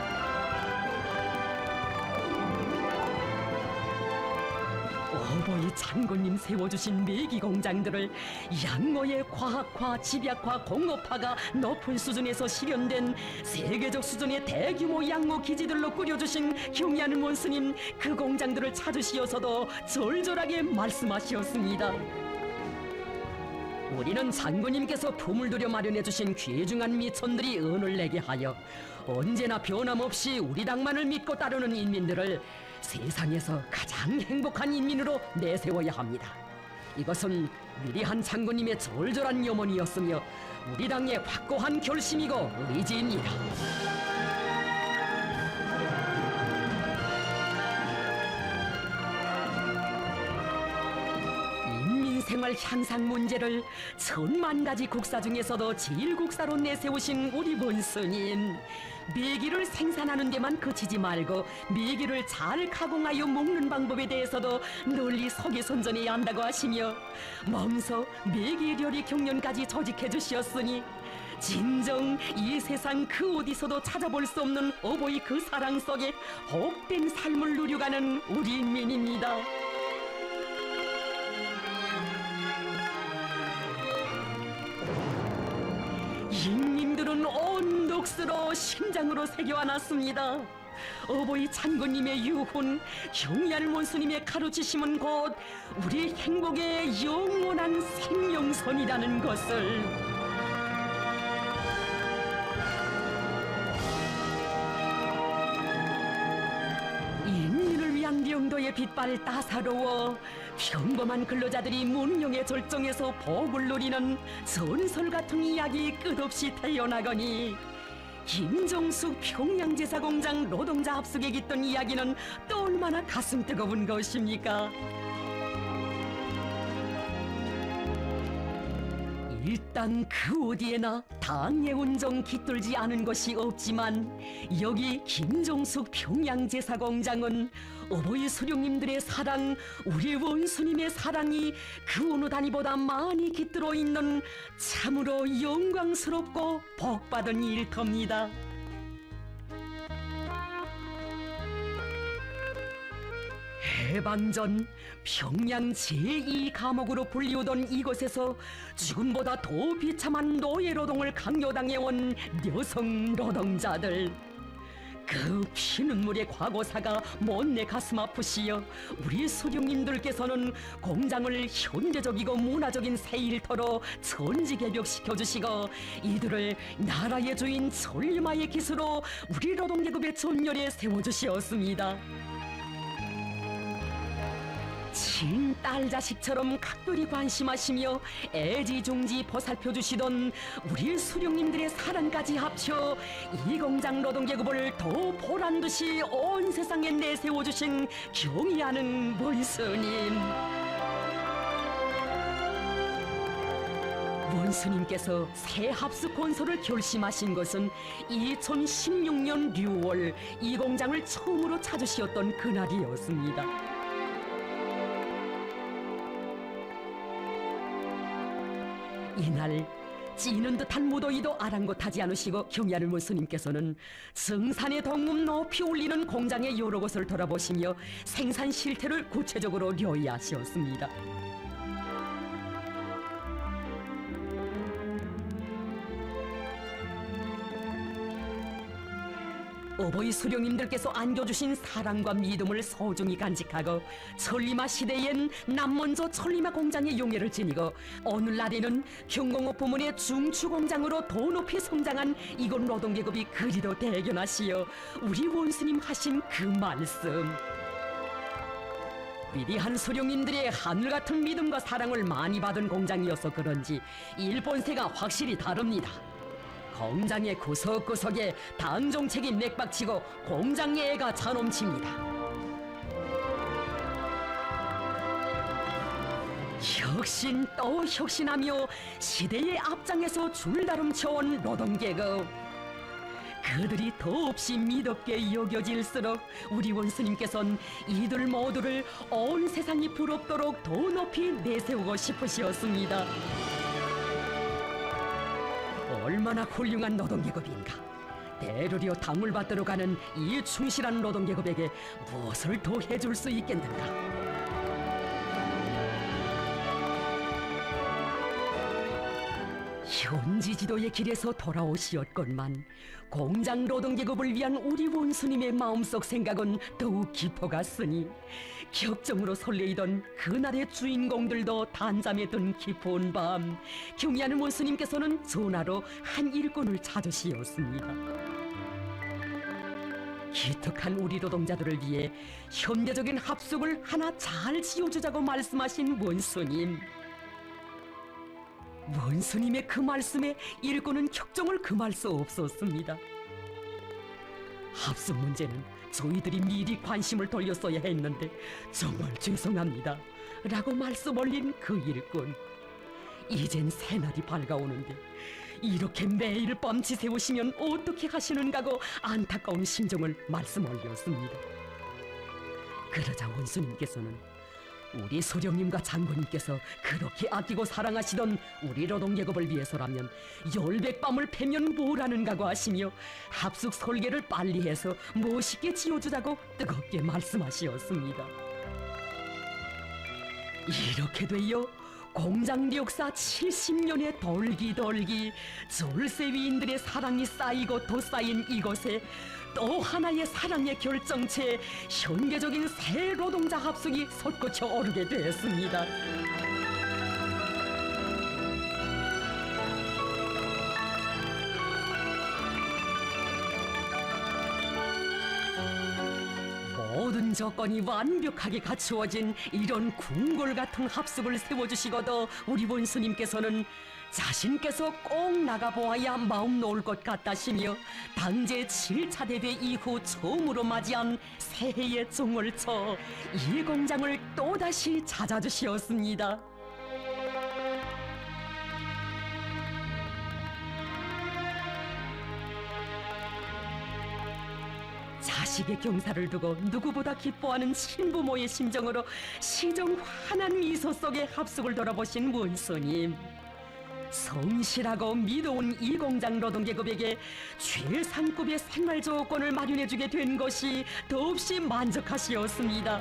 어버이 장군님 세워주신 메기 공장들을 양모의 과학화, 집약화, 공업화가 높은 수준에서 실현된 세계적 수준의 대규모 양모 기지들로 꾸려주신 경의하는 원수님, 그 공장들을 찾으시어서도 절절하게 말씀하시었습니다. 우리는 장군님께서 품을 들여 마련해주신 귀중한 미천들이 은을 내게 하여 언제나 변함없이 우리 당만을 믿고 따르는 인민들을 세상에서 가장 행복한 인민으로 내세워야 합니다. 이것은 위대한 장군님의 절절한 염원이었으며 우리 당의 확고한 결심이고 의지입니다. 생활 향상 문제를 천만 가지 국사 중에서도 제일 국사로 내세우신 우리 원스님. 메기를 생산하는 데만 그치지 말고 메기를 잘 가공하여 먹는 방법에 대해서도 널리 서기선전해야 한다고 하시며 몸소 메기 요리 경륜까지 조직해 주시었으니 진정 이 세상 그 어디서도 찾아볼 수 없는 어버이 그 사랑 속에 복된 삶을 누려가는 우리 인민입니다. 인민들은 온 녹수로 심장으로 새겨안았습니다. 어버이 창군님의 유훈, 경리하는 원수님의 가르치심은 곧 우리 행복의 영원한 생명선이라는 것을. 인민을 위한 명도의 빛발 따사로워 평범한 근로자들이 문명의 절정에서 복을 누리는 전설 같은 이야기 끝없이 태어나거니 김정숙 평양제사공장 노동자 합숙에 깃든 이야기는 또 얼마나 가슴 뜨거운 것입니까? 일단 그 어디에나 당의 운정 깃들지 않은 것이 없지만 여기 김정숙 평양제사공장은 어버이 수령님들의 사랑, 우리 원수님의 사랑이 그 어느 단위보다 많이 깃들어 있는 참으로 영광스럽고 복받은 일터입니다. 해방 전 평양 제2감옥으로 불리우던 이곳에서 지금보다 더 비참한 노예 노동을 강요당해온 여성 노동자들. 그 피눈물의 과거사가 못내 가슴 아프시여 우리 수령님들께서는 공장을 현대적이고 문화적인 새 일터로 전지개벽시켜주시고 이들을 나라의 주인 전리마의 기수로 우리 노동계급의 전열에 세워주시었습니다. 친딸 자식처럼 각별히 관심하시며 애지중지 보살펴주시던 우리 수령님들의 사랑까지 합쳐 이 공장 노동계급을 더 보란듯이 온 세상에 내세워주신 경의하는 원스님. 원스님께서 새 합숙 건설을 결심하신 것은 2016년 6월 이 공장을 처음으로 찾으시었던 그날이었습니다. 이날 찌는 듯한 무더위도 아랑곳하지 않으시고 경의하는 원수님께서는 성산의 동문 높이 올리는 공장의 여러 곳을 돌아보시며 생산 실태를 구체적으로 료의하시었습니다. 어버이 수령님들께서 안겨주신 사랑과 믿음을 소중히 간직하고 천리마 시대엔 남먼저 천리마 공장의 용예를 지니고 오늘날에는 경공업 부문의 중추공장으로 더 높이 성장한 이곳 노동계급이 그리도 대견하시어 우리 원수님 하신 그 말씀. 위대한 수령님들의 하늘같은 믿음과 사랑을 많이 받은 공장이어서 그런지 일본세가 확실히 다릅니다. 공장의 구석구석에 당 정책이 맥박치고 공장의 애가 차넘칩니다. 혁신 또 혁신하며 시대의 앞장에서 줄다름쳐온 노동계급. 그들이 더없이 미덥게 여겨질수록 우리 원수님께서는 이들 모두를 온 세상이 부럽도록 더 높이 내세우고 싶으시었습니다. 얼마나 훌륭한 노동계급인가. 대르리어 당을 받들어 가는 이 충실한 노동계급에게 무엇을 더 해줄 수 있겠는가. 현지 지도의 길에서 돌아오시었건만 공장 노동계급을 위한 우리 원수님의 마음속 생각은 더욱 깊어갔으니 격정으로 설레이던 그날의 주인공들도 단잠에 든 깊은 밤 경의하는 원수님께서는 전화로 한 일꾼을 찾으시었습니다. 기특한 우리 노동자들을 위해 현대적인 합숙을 하나 잘 지어주자고 말씀하신 원수님. 원수님의 그 말씀에 일꾼은 격정을 금할 수 없었습니다. 합숙 문제는 저희들이 미리 관심을 돌렸어야 했는데 정말 죄송합니다 라고 말씀 올린 그 일꾼. 이젠 새날이 밝아오는데 이렇게 매일 밤 지새우시면 어떻게 하시는가고 안타까운 심정을 말씀 올렸습니다. 그러자 원수님께서는 우리 소령님과 장군님께서 그렇게 아끼고 사랑하시던 우리 노동계급을 위해서라면 열백밤을 패면 뭐라는가고 하시며 합숙 설계를 빨리 해서 멋있게 지어주자고 뜨겁게 말씀하시었습니다. 이렇게 되어 공장리 역사 70년의 돌기돌기 졸세 위인들의 사랑이 쌓이고 더 쌓인 이곳에 또 하나의 사랑의 결정체 현대적인 새 노동자 합숙이 솟구쳐 오르게 되었습니다. 모든 조건이 완벽하게 갖추어진 이런 궁궐 같은 합숙을 세워주시고도 우리 원수님께서는 자신께서 꼭 나가보아야 마음 놓을 것 같다시며 당제 7차 대대 이후 처음으로 맞이한 새해의 종을 쳐 이 공장을 또다시 찾아주시었습니다. 자식의 경사를 두고 누구보다 기뻐하는 신부모의 심정으로 시정 환한 미소 속에 합숙을 돌아보신 원수님. 성실하고 믿어온 이 공장 노동계급에게 최상급의 생활 조건을 마련해주게 된 것이 더없이 만족하시었습니다.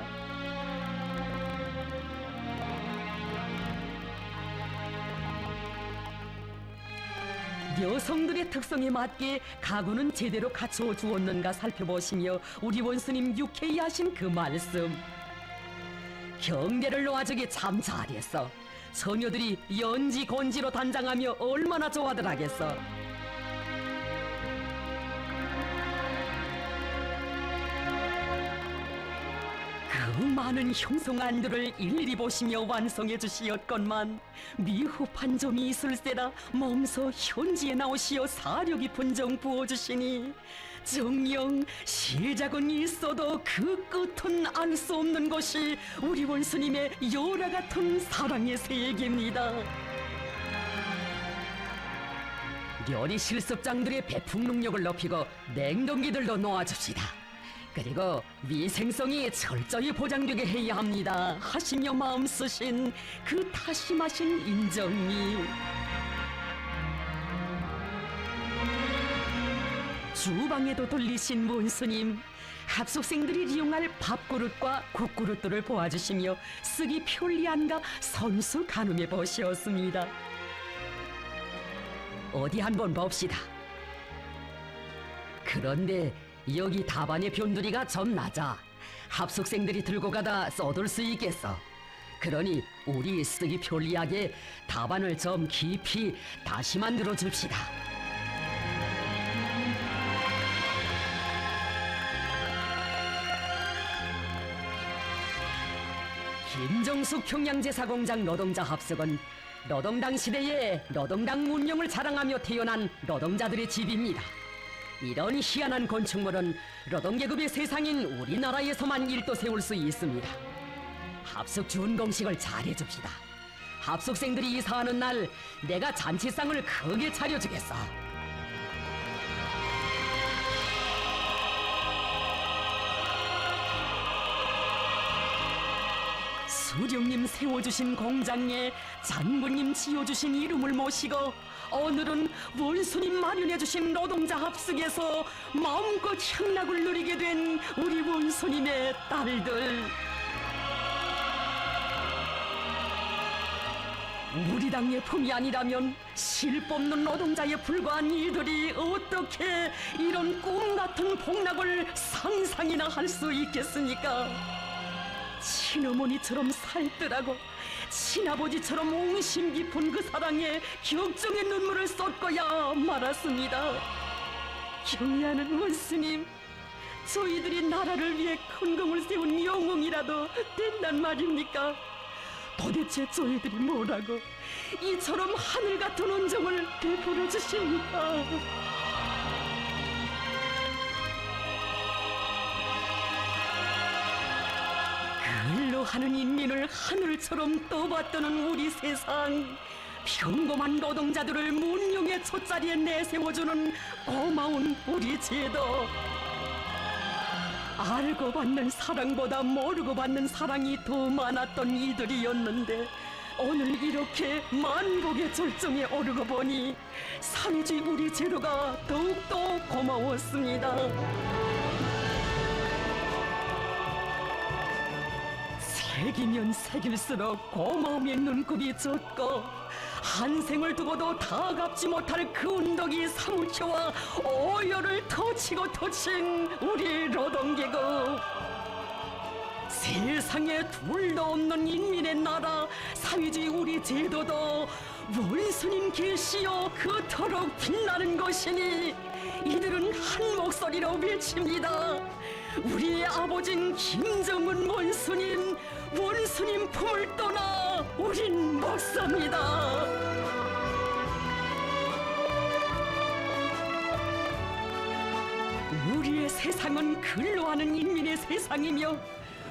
여성들의 특성에 맞게 가구는 제대로 갖춰 주었는가 살펴보시며 우리 원수님 유쾌히 하신 그 말씀. 경계를 놓아주기 참 잘했어. 처녀들이 연지 건지로 단장하며 얼마나 좋아들 하겠어. 그 많은 형성안들을 일일이 보시며 완성해 주시었건만 미흡한 점이 있을세라 몸소 현지에 나오시어 사려 깊은 정 부어주시니 정녕 시작은 있어도 그 끝은 알 수 없는 것이 우리 원수님의 열화 같은 사랑의 세계입니다. 요리 실습장들의 배풍 능력을 높이고 냉동기들도 놓아줍시다. 그리고 위생성이 철저히 보장되게 해야 합니다 하시며 마음 쓰신 그 타심하신 인정이. 주방에도 돌리신 원수님. 합숙생들이 이용할 밥그릇과 국그릇들을 보아주시며 쓰기 편리한가 선수 가늠해 보시었습니다. 어디 한번 봅시다. 그런데 여기 다반의 변두리가 좀 낮아 합숙생들이 들고 가다 써둘 수 있겠어. 그러니 우리 쓰기 편리하게 다반을 좀 깊이 다시 만들어 줍시다. 김정숙 평양제사공장 노동자 합숙은 노동당 시대에 노동당 운영을 자랑하며 태어난 노동자들의 집입니다. 이런 희한한 건축물은 노동계급의 세상인 우리나라에서만 일도 세울 수 있습니다. 합숙 준공식을 잘해줍시다. 합숙생들이 이사하는 날 내가 잔치상을 크게 차려주겠어. 수령님 세워주신 공장에 장군님 지어주신 이름을 모시고 오늘은 원수님 마련해주신 노동자 합숙에서 마음껏 향락을 누리게 된 우리 원수님의 딸들. 우리 당의 품이 아니라면 실법는 노동자에 불과한 이들이 어떻게 이런 꿈 같은 복락을 상상이나 할 수 있겠습니까? 친어머니처럼 살뜰하고 친아버지처럼 옹심 깊은 그 사랑에 격정의 눈물을 쏟고야 말았습니다. 경애하는 원수님, 저희들이 나라를 위해 큰 공을 세운 영웅이라도 된단 말입니까? 도대체 저희들이 뭐라고 이처럼 하늘 같은 온정을 베풀어 주십니까? 수고하는 인민을 하늘처럼 떠받드는 우리 세상, 평범한 노동자들을 문명의 첫자리에 내세워주는 고마운 우리 제도. 알고 받는 사랑보다 모르고 받는 사랑이 더 많았던 이들이었는데, 오늘 이렇게 만복의 절정에 오르고 보니 사회주의 우리 제도가 더욱더 고마웠습니다. 새기면 새길수록 고마움의 눈곱이 젖고, 한 생을 두고도 다 갚지 못할 그 운덕이 사무쳐와 오열을 터치고 터친 우리 노동계급. 세상에 둘도 없는 인민의 나라 사회주의 우리 제도도 원수님 계시어 그토록 빛나는 것이니, 이들은 한 목소리로 외칩니다. 우리의 아버진 김정은 원수님, 원수님 품을 떠나 우린 못 삽니다. 우리의 세상은 근로하는 인민의 세상이며,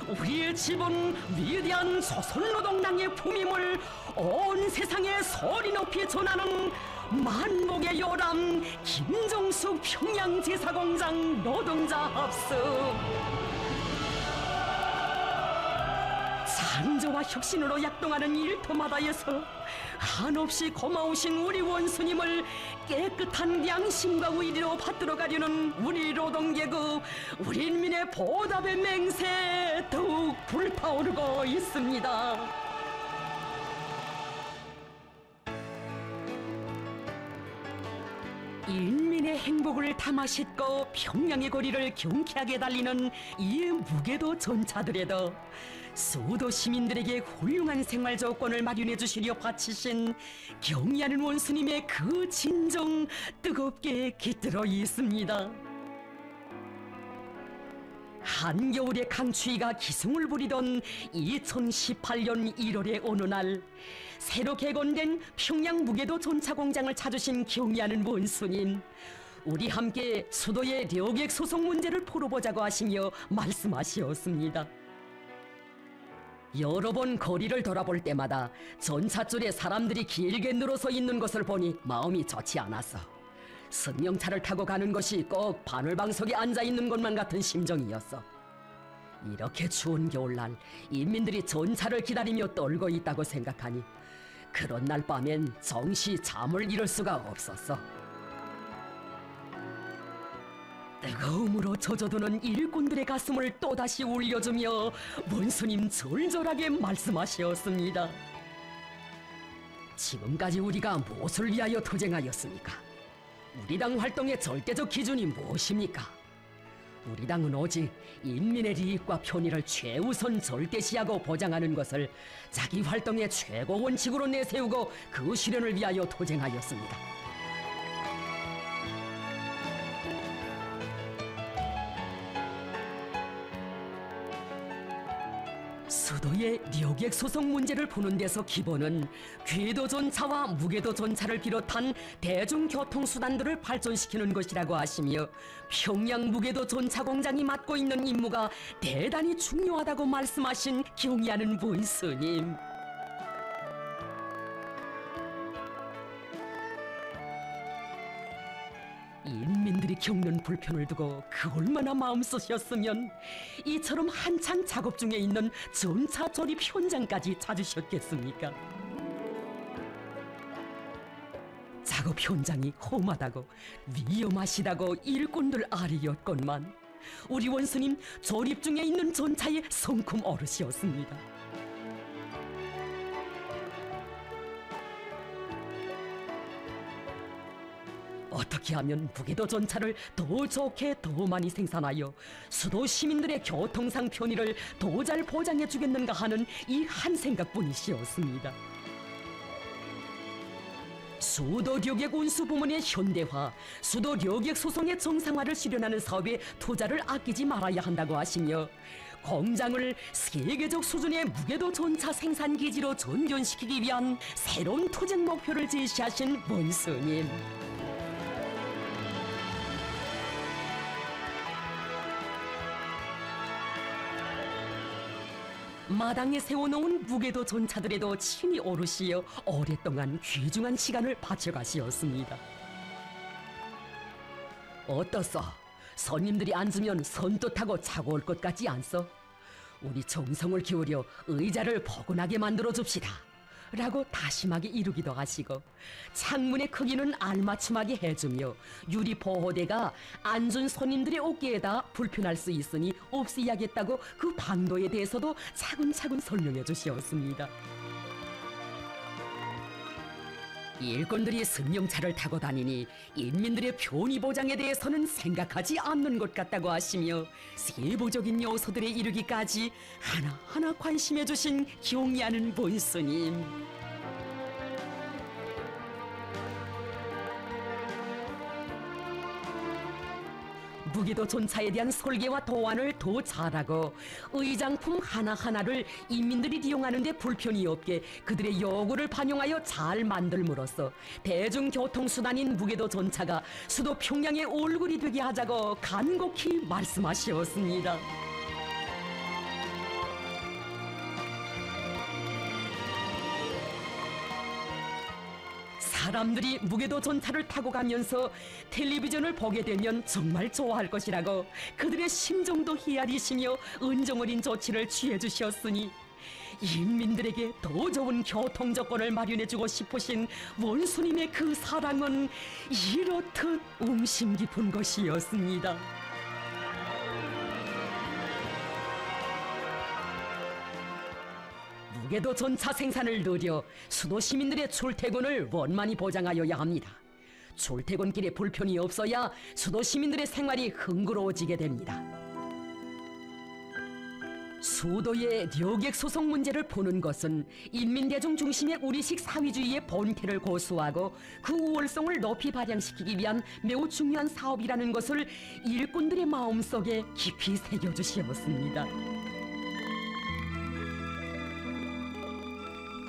우리의 집은 위대한 조선노동당의 품임을 온 세상에 소리 높이 전하는 만복의 요람 김정숙 평양제사공장 노동자 합숙. 창조와 혁신으로 약동하는 일터마다에서 한없이 고마우신 우리 원수님을 깨끗한 양심과 의리로 받들어 가려는 우리 노동계급, 우리 인민의 보답의 맹세 더욱 불타오르고 있습니다. 인민의 행복을 담아 싣고 평양의 거리를 경쾌하게 달리는 이 무게도 전차들에도 수도 시민들에게 훌륭한 생활 조건을 마련해 주시려 바치신 경의하는 원수님의 그 진정 뜨겁게 깃들어 있습니다. 한겨울의 강추위가 기승을 부리던 2018년 1월의 어느 날, 새로 개건된 평양 무게도 전차 공장을 찾으신 경의하는 원수님, 우리 함께 수도의 료객 소송 문제를 풀어보자고 하시며 말씀하시었습니다. 여러 번 거리를 돌아볼 때마다 전차줄에 사람들이 길게 늘어서 있는 것을 보니 마음이 좋지 않았어. 승용차를 타고 가는 것이 꼭 바늘방석에 앉아있는 것만 같은 심정이었어. 이렇게 추운 겨울날 인민들이 전차를 기다리며 떨고 있다고 생각하니 그런 날 밤엔 정시 잠을 이룰 수가 없었어. 뜨거움으로 젖어드는 일꾼들의 가슴을 또다시 울려주며 원수님 절절하게 말씀하셨습니다. 지금까지 우리가 무엇을 위하여 투쟁하였습니까? 우리 당 활동의 절대적 기준이 무엇입니까? 우리 당은 오직 인민의利益과 편의를 최우선 절대시하고 보장하는 것을 자기 활동의 최고 원칙으로 내세우고 그 실현을 위하여 투쟁하였습니다. 수도의 료객 소송 문제를 푸는 데서 기본은 궤도 전차와 무궤도 전차를 비롯한 대중교통수단들을 발전시키는 것이라고 하시며, 평양 무궤도 전차 공장이 맡고 있는 임무가 대단히 중요하다고 말씀하신 경의하는 원수님. 인민들이 겪는 불편을 두고 그 얼마나 마음 쓰셨으면 이처럼 한창 작업 중에 있는 전차 조립 현장까지 찾으셨겠습니까? 작업 현장이 험하다고 위험하시다고 일꾼들 아리였건만 우리 원수님 조립 중에 있는 전차의 성큼 어르시였습니다. 어떻게 하면 무궤도 전차를 더 좋게 더 많이 생산하여 수도 시민들의 교통상 편의를 더 잘 보장해 주겠는가 하는 이 한 생각뿐이시었습니다. 수도 료객 운수 부문의 현대화, 수도 료객 소송의 정상화를 실현하는 사업에 투자를 아끼지 말아야 한다고 하시며, 공장을 세계적 수준의 무궤도 전차 생산 기지로 전전시키기 위한 새로운 투쟁 목표를 제시하신 원수님. 마당에 세워놓은 무게도 전차들에도 친히 오르시어 오랫동안 귀중한 시간을 바쳐가시었습니다. 어떻소? 손님들이 앉으면 선뜻하고 차고 올 것 같지 않소? 우리 정성을 기울여 의자를 포근하게 만들어 줍시다. 라고 다심하게 이루기도 하시고 창문의 크기는 알맞춤하게 해주며 유리 보호대가 앉은 손님들의 어깨에다 불편할 수 있으니 없애야겠다고 그 방도에 대해서도 차근차근 설명해 주시었습니다. 일꾼들이 승용차를 타고 다니니 인민들의 편의 보장에 대해서는 생각하지 않는 것 같다고 하시며 세부적인 요소들에 이르기까지 하나하나 관심해 주신 경의하는 본스님. 무기도 전차에 대한 설계와 도안을 더 잘하고 의장품 하나하나를 인민들이 이용하는 데 불편이 없게 그들의 요구를 반영하여 잘 만들므로써 대중교통수단인 무게도 전차가 수도 평양의 얼굴이 되게 하자고 간곡히 말씀하시었습니다. 사람들이 무게도 전차를 타고 가면서 텔레비전을 보게 되면 정말 좋아할 것이라고 그들의 심정도 헤아리시며 은정어린 조치를 취해 주셨으니 인민들에게 더 좋은 교통 조건을 마련해주고 싶으신 원수님의 그 사랑은 이렇듯 움심 깊은 것이었습니다. 무게도 전차 생산을 늘려 수도 시민들의 출퇴근을 원만히 보장하여야 합니다. 출퇴근길에 불편이 없어야 수도 시민들의 생활이 흥그러워지게 됩니다. 수도의 료객 소송 문제를 푸는 것은 인민대중 중심의 우리식 사회주의의 본태를 고수하고 그 우월성을 높이 발扬시키기 위한 매우 중요한 사업이라는 것을 일꾼들의 마음속에 깊이 새겨주시었습니다.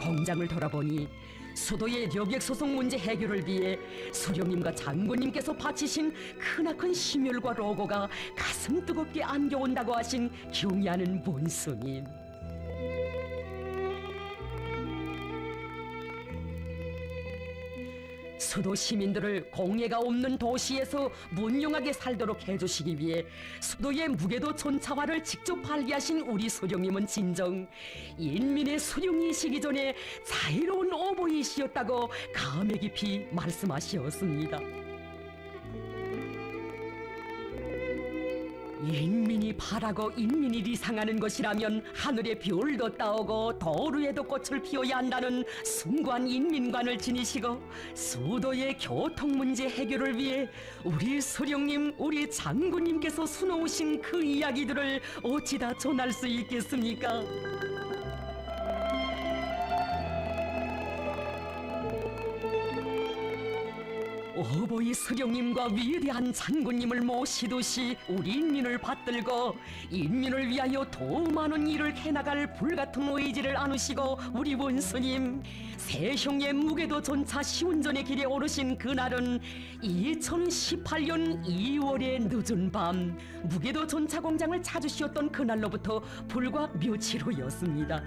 공장을 돌아보니 수도의 료객 소송 문제 해결을 위해 수령님과 장군님께서 바치신 크나큰 심혈과 로고가 가슴 뜨겁게 안겨온다고 하신 경의하는 본스님. 수도 시민들을 공해가 없는 도시에서 문용하게 살도록 해주시기 위해 수도의 무게도 전차화를 직접 발기하신 우리 수령님은 진정 인민의 수령이시기 전에 자유로운 어버이시였다고 감회 깊이 말씀하시었습니다. 인민이 바라고 인민이 리상하는 것이라면 하늘에 별도 따오고 도루에도 꽃을 피워야 한다는 숭고한 인민관을 지니시고 수도의 교통 문제 해결을 위해 우리 수령님, 우리 장군님께서 수놓으신 그 이야기들을 어찌다 전할 수 있겠습니까? 어버이 수령님과 위대한 장군님을 모시듯이 우리 인민을 받들고 인민을 위하여 더 많은 일을 해나갈 불같은 의지를 안으시고 우리 원수님 세형의 무게도 전차 시운전의 길에 오르신 그날은 2018년 2월의 늦은 밤 무게도 전차 공장을 찾으시었던 그날로부터 불과 며칠 후였습니다.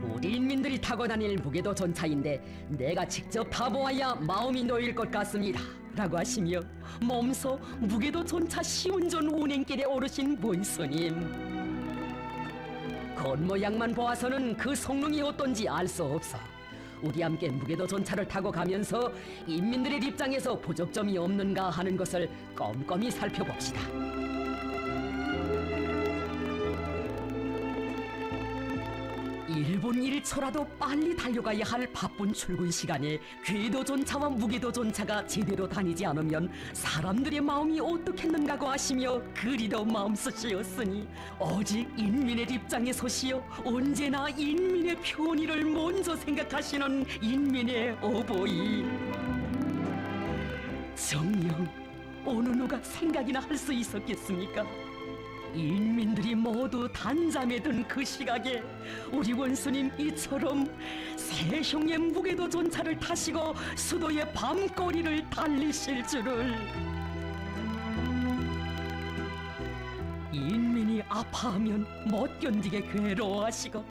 우리 인민들이 타고 다닐 무게도 전차인데 내가 직접 타보아야 마음이 놓일 것 같습니다 라고 하시며 몸소 무게도 전차 시운전 운행길에 오르신 본스님. 겉모양만 보아서는 그 성능이 어떤지 알 수 없어 우리 함께 무게도 전차를 타고 가면서 인민들의 입장에서 부족점이 없는가 하는 것을 꼼꼼히 살펴봅시다. 1분 1초라도 빨리 달려가야 할 바쁜 출근 시간에 궤도 전차와 무게도 전차가 제대로 다니지 않으면 사람들의 마음이 어떻겠는가고 하시며 그리도 마음쓰시었으니 오직 인민의 입장에 서시어 언제나 인민의 편의를 먼저 생각하시는 인민의 어버이. 정녕 어느 누가 생각이나 할 수 있었겠습니까? 인민들이 모두 단잠에 든 그 시각에 우리 원수님 이처럼 세형의 무게도 전차를 타시고 수도의 밤거리를 달리실 줄을. 인민 아파하면 못 견디게 괴로워하시고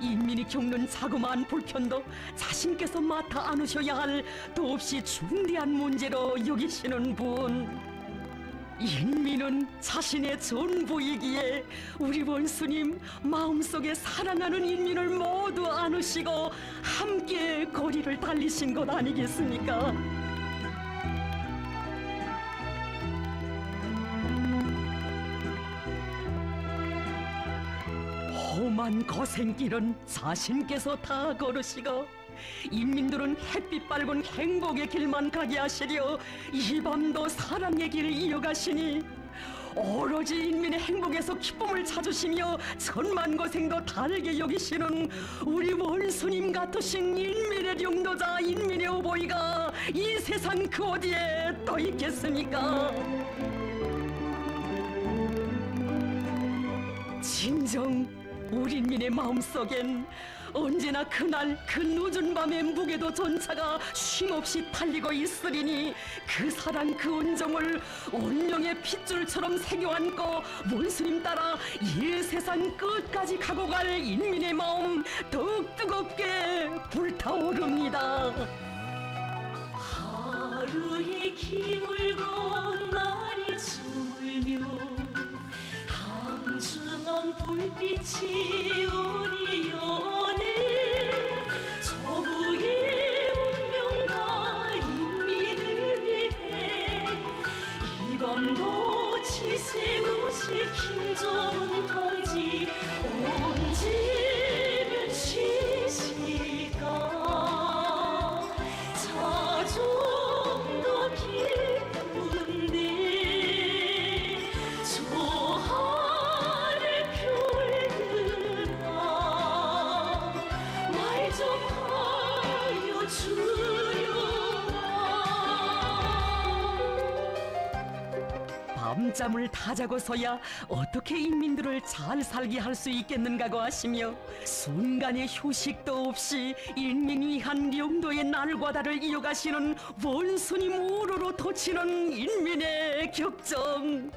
인민이 겪는 자그마한 불편도 자신께서 맡아 안으셔야 할 더없이 중대한 문제로 여기시는 분. 인민은 자신의 전부이기에 우리 원수님 마음속에 사랑하는 인민을 모두 안으시고 함께 거리를 달리신 것 아니겠습니까? 험한 거생길은 자신께서 다 걸으시고 인민들은 햇빛 밝은 행복의 길만 가게 하시려 이 밤도 사랑의 길을 이어가시니 오로지 인민의 행복에서 기쁨을 찾으시며 천만 고생도 다르게 여기시는 우리 원수님 같으신 인민의 영도자 인민의 오보이가 이 세상 그 어디에 또 있겠습니까? 진정 우리 인민의 마음속엔 언제나 그날 그 늦은 밤의 무게도 전차가 쉼없이 달리고 있으리니 그 사랑 그 온정을 운명의 핏줄처럼 새겨안고 원수님 따라 이 세상 끝까지 가고 갈 인민의 마음 더욱 뜨겁게 불타오릅니다. 하루의 기울고 날이 주물며 함중한 불빛이 우리 연애 저국의 운명과 인민을 위해 이 밤도 지새우실 김정은 동지 언제면 쉬실까 자정도 기쁜데 저 하늘 별들아 말 좀 하여 주려라 밤잠을 다 자고서야 어떻게 인민들을 잘 살게 할 수 있겠는가고 하시며 순간의 휴식도 없이 인민 위한 영도의 날과 달을 이어가시는 원수님 우르르 돋치는 인민의 격정.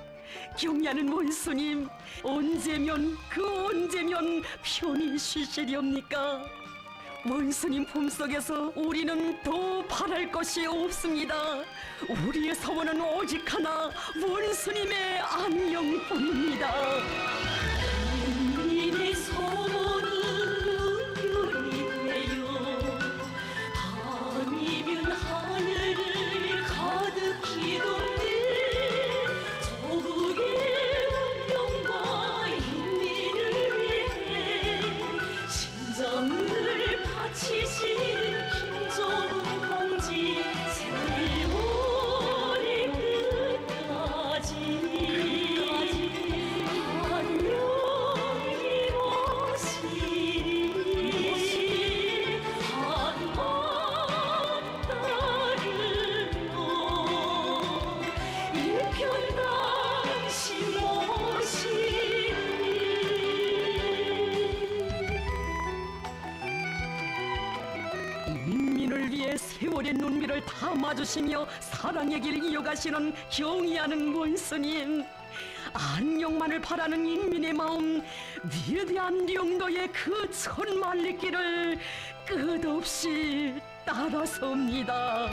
경애하는 원수님 언제면 언제면 편히 쉬시렵니까? 원수님 품속에서 우리는 더 바랄 것이 없습니다. 우리의 소원은 오직 하나, 원수님의 안녕뿐입니다. 인민의 소원은 은별이 되어 밤이면 하늘을 가득히 돕네 조국의 운명과 인민을 위해 심장을 바치시는 김정은 동지 세월의 끝까지 안녕히 오시리 한밤 따르고 일편단심 오시리 인민을 위해 세월의 눈비를 다 맞으시며 사랑의 길 이어가시는 경의하는 원수님. 안녕만을 바라는 인민의 마음, 위대한 영도의 그 천만리 길을 끝없이 따라섭니다.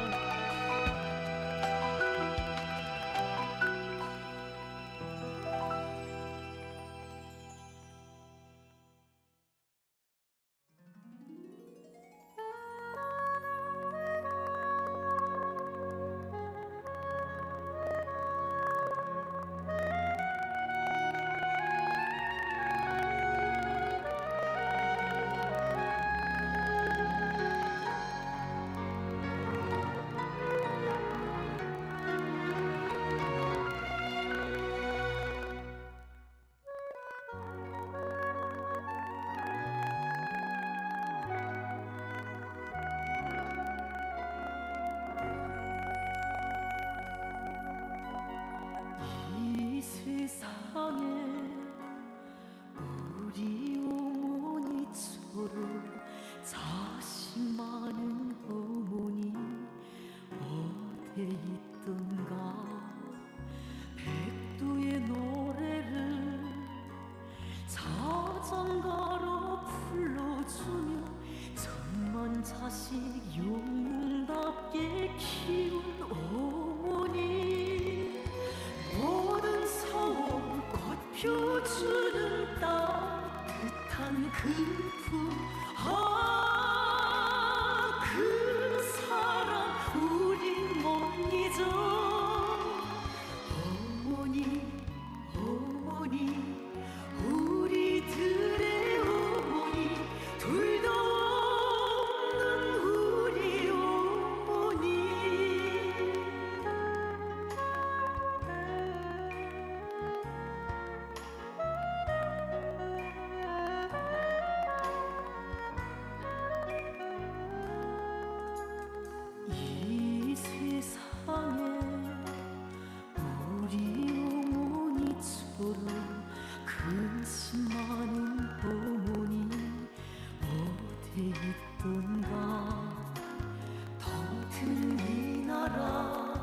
따라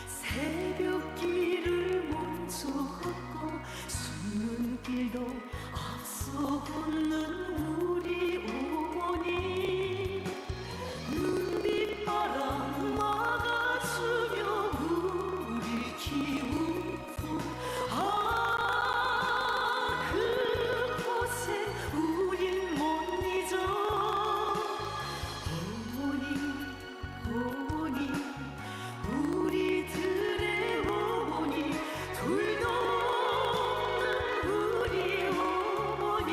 새벽길을 먼저 걷고 숨는 길도 앞서 걷는 우리 어머니 눈빛바람 막아주며 우리 키우고 그곳에 우린 못 잊어 어머니 우리들의 어머니 둘도 없는 우리 어머니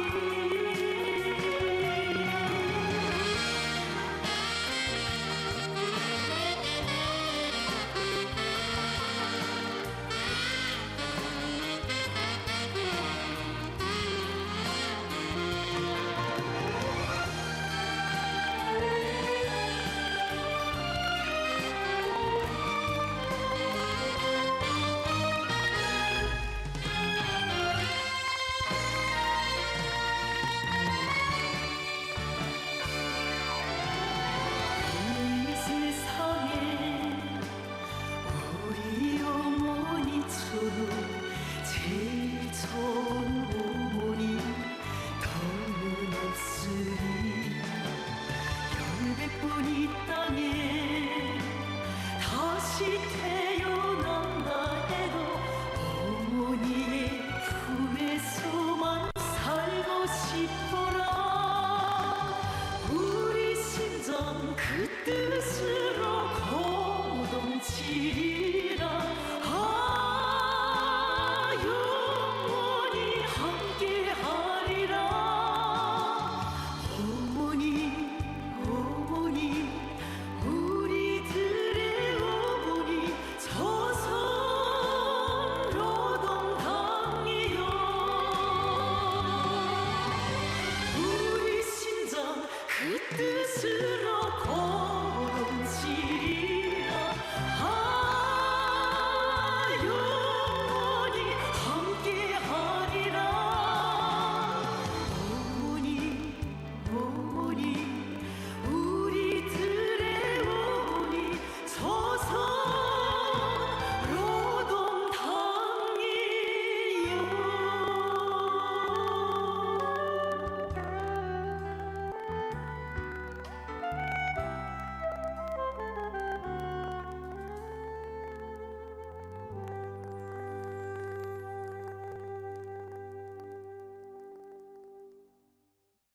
이 세상에 우리 어머니처럼 제일 좋은 어머니 더는 없으니 열백번 이 땅에 다시 태어난다 해도 어머니의 품에서만 살고 싶어라 우리 심장 그 뜻을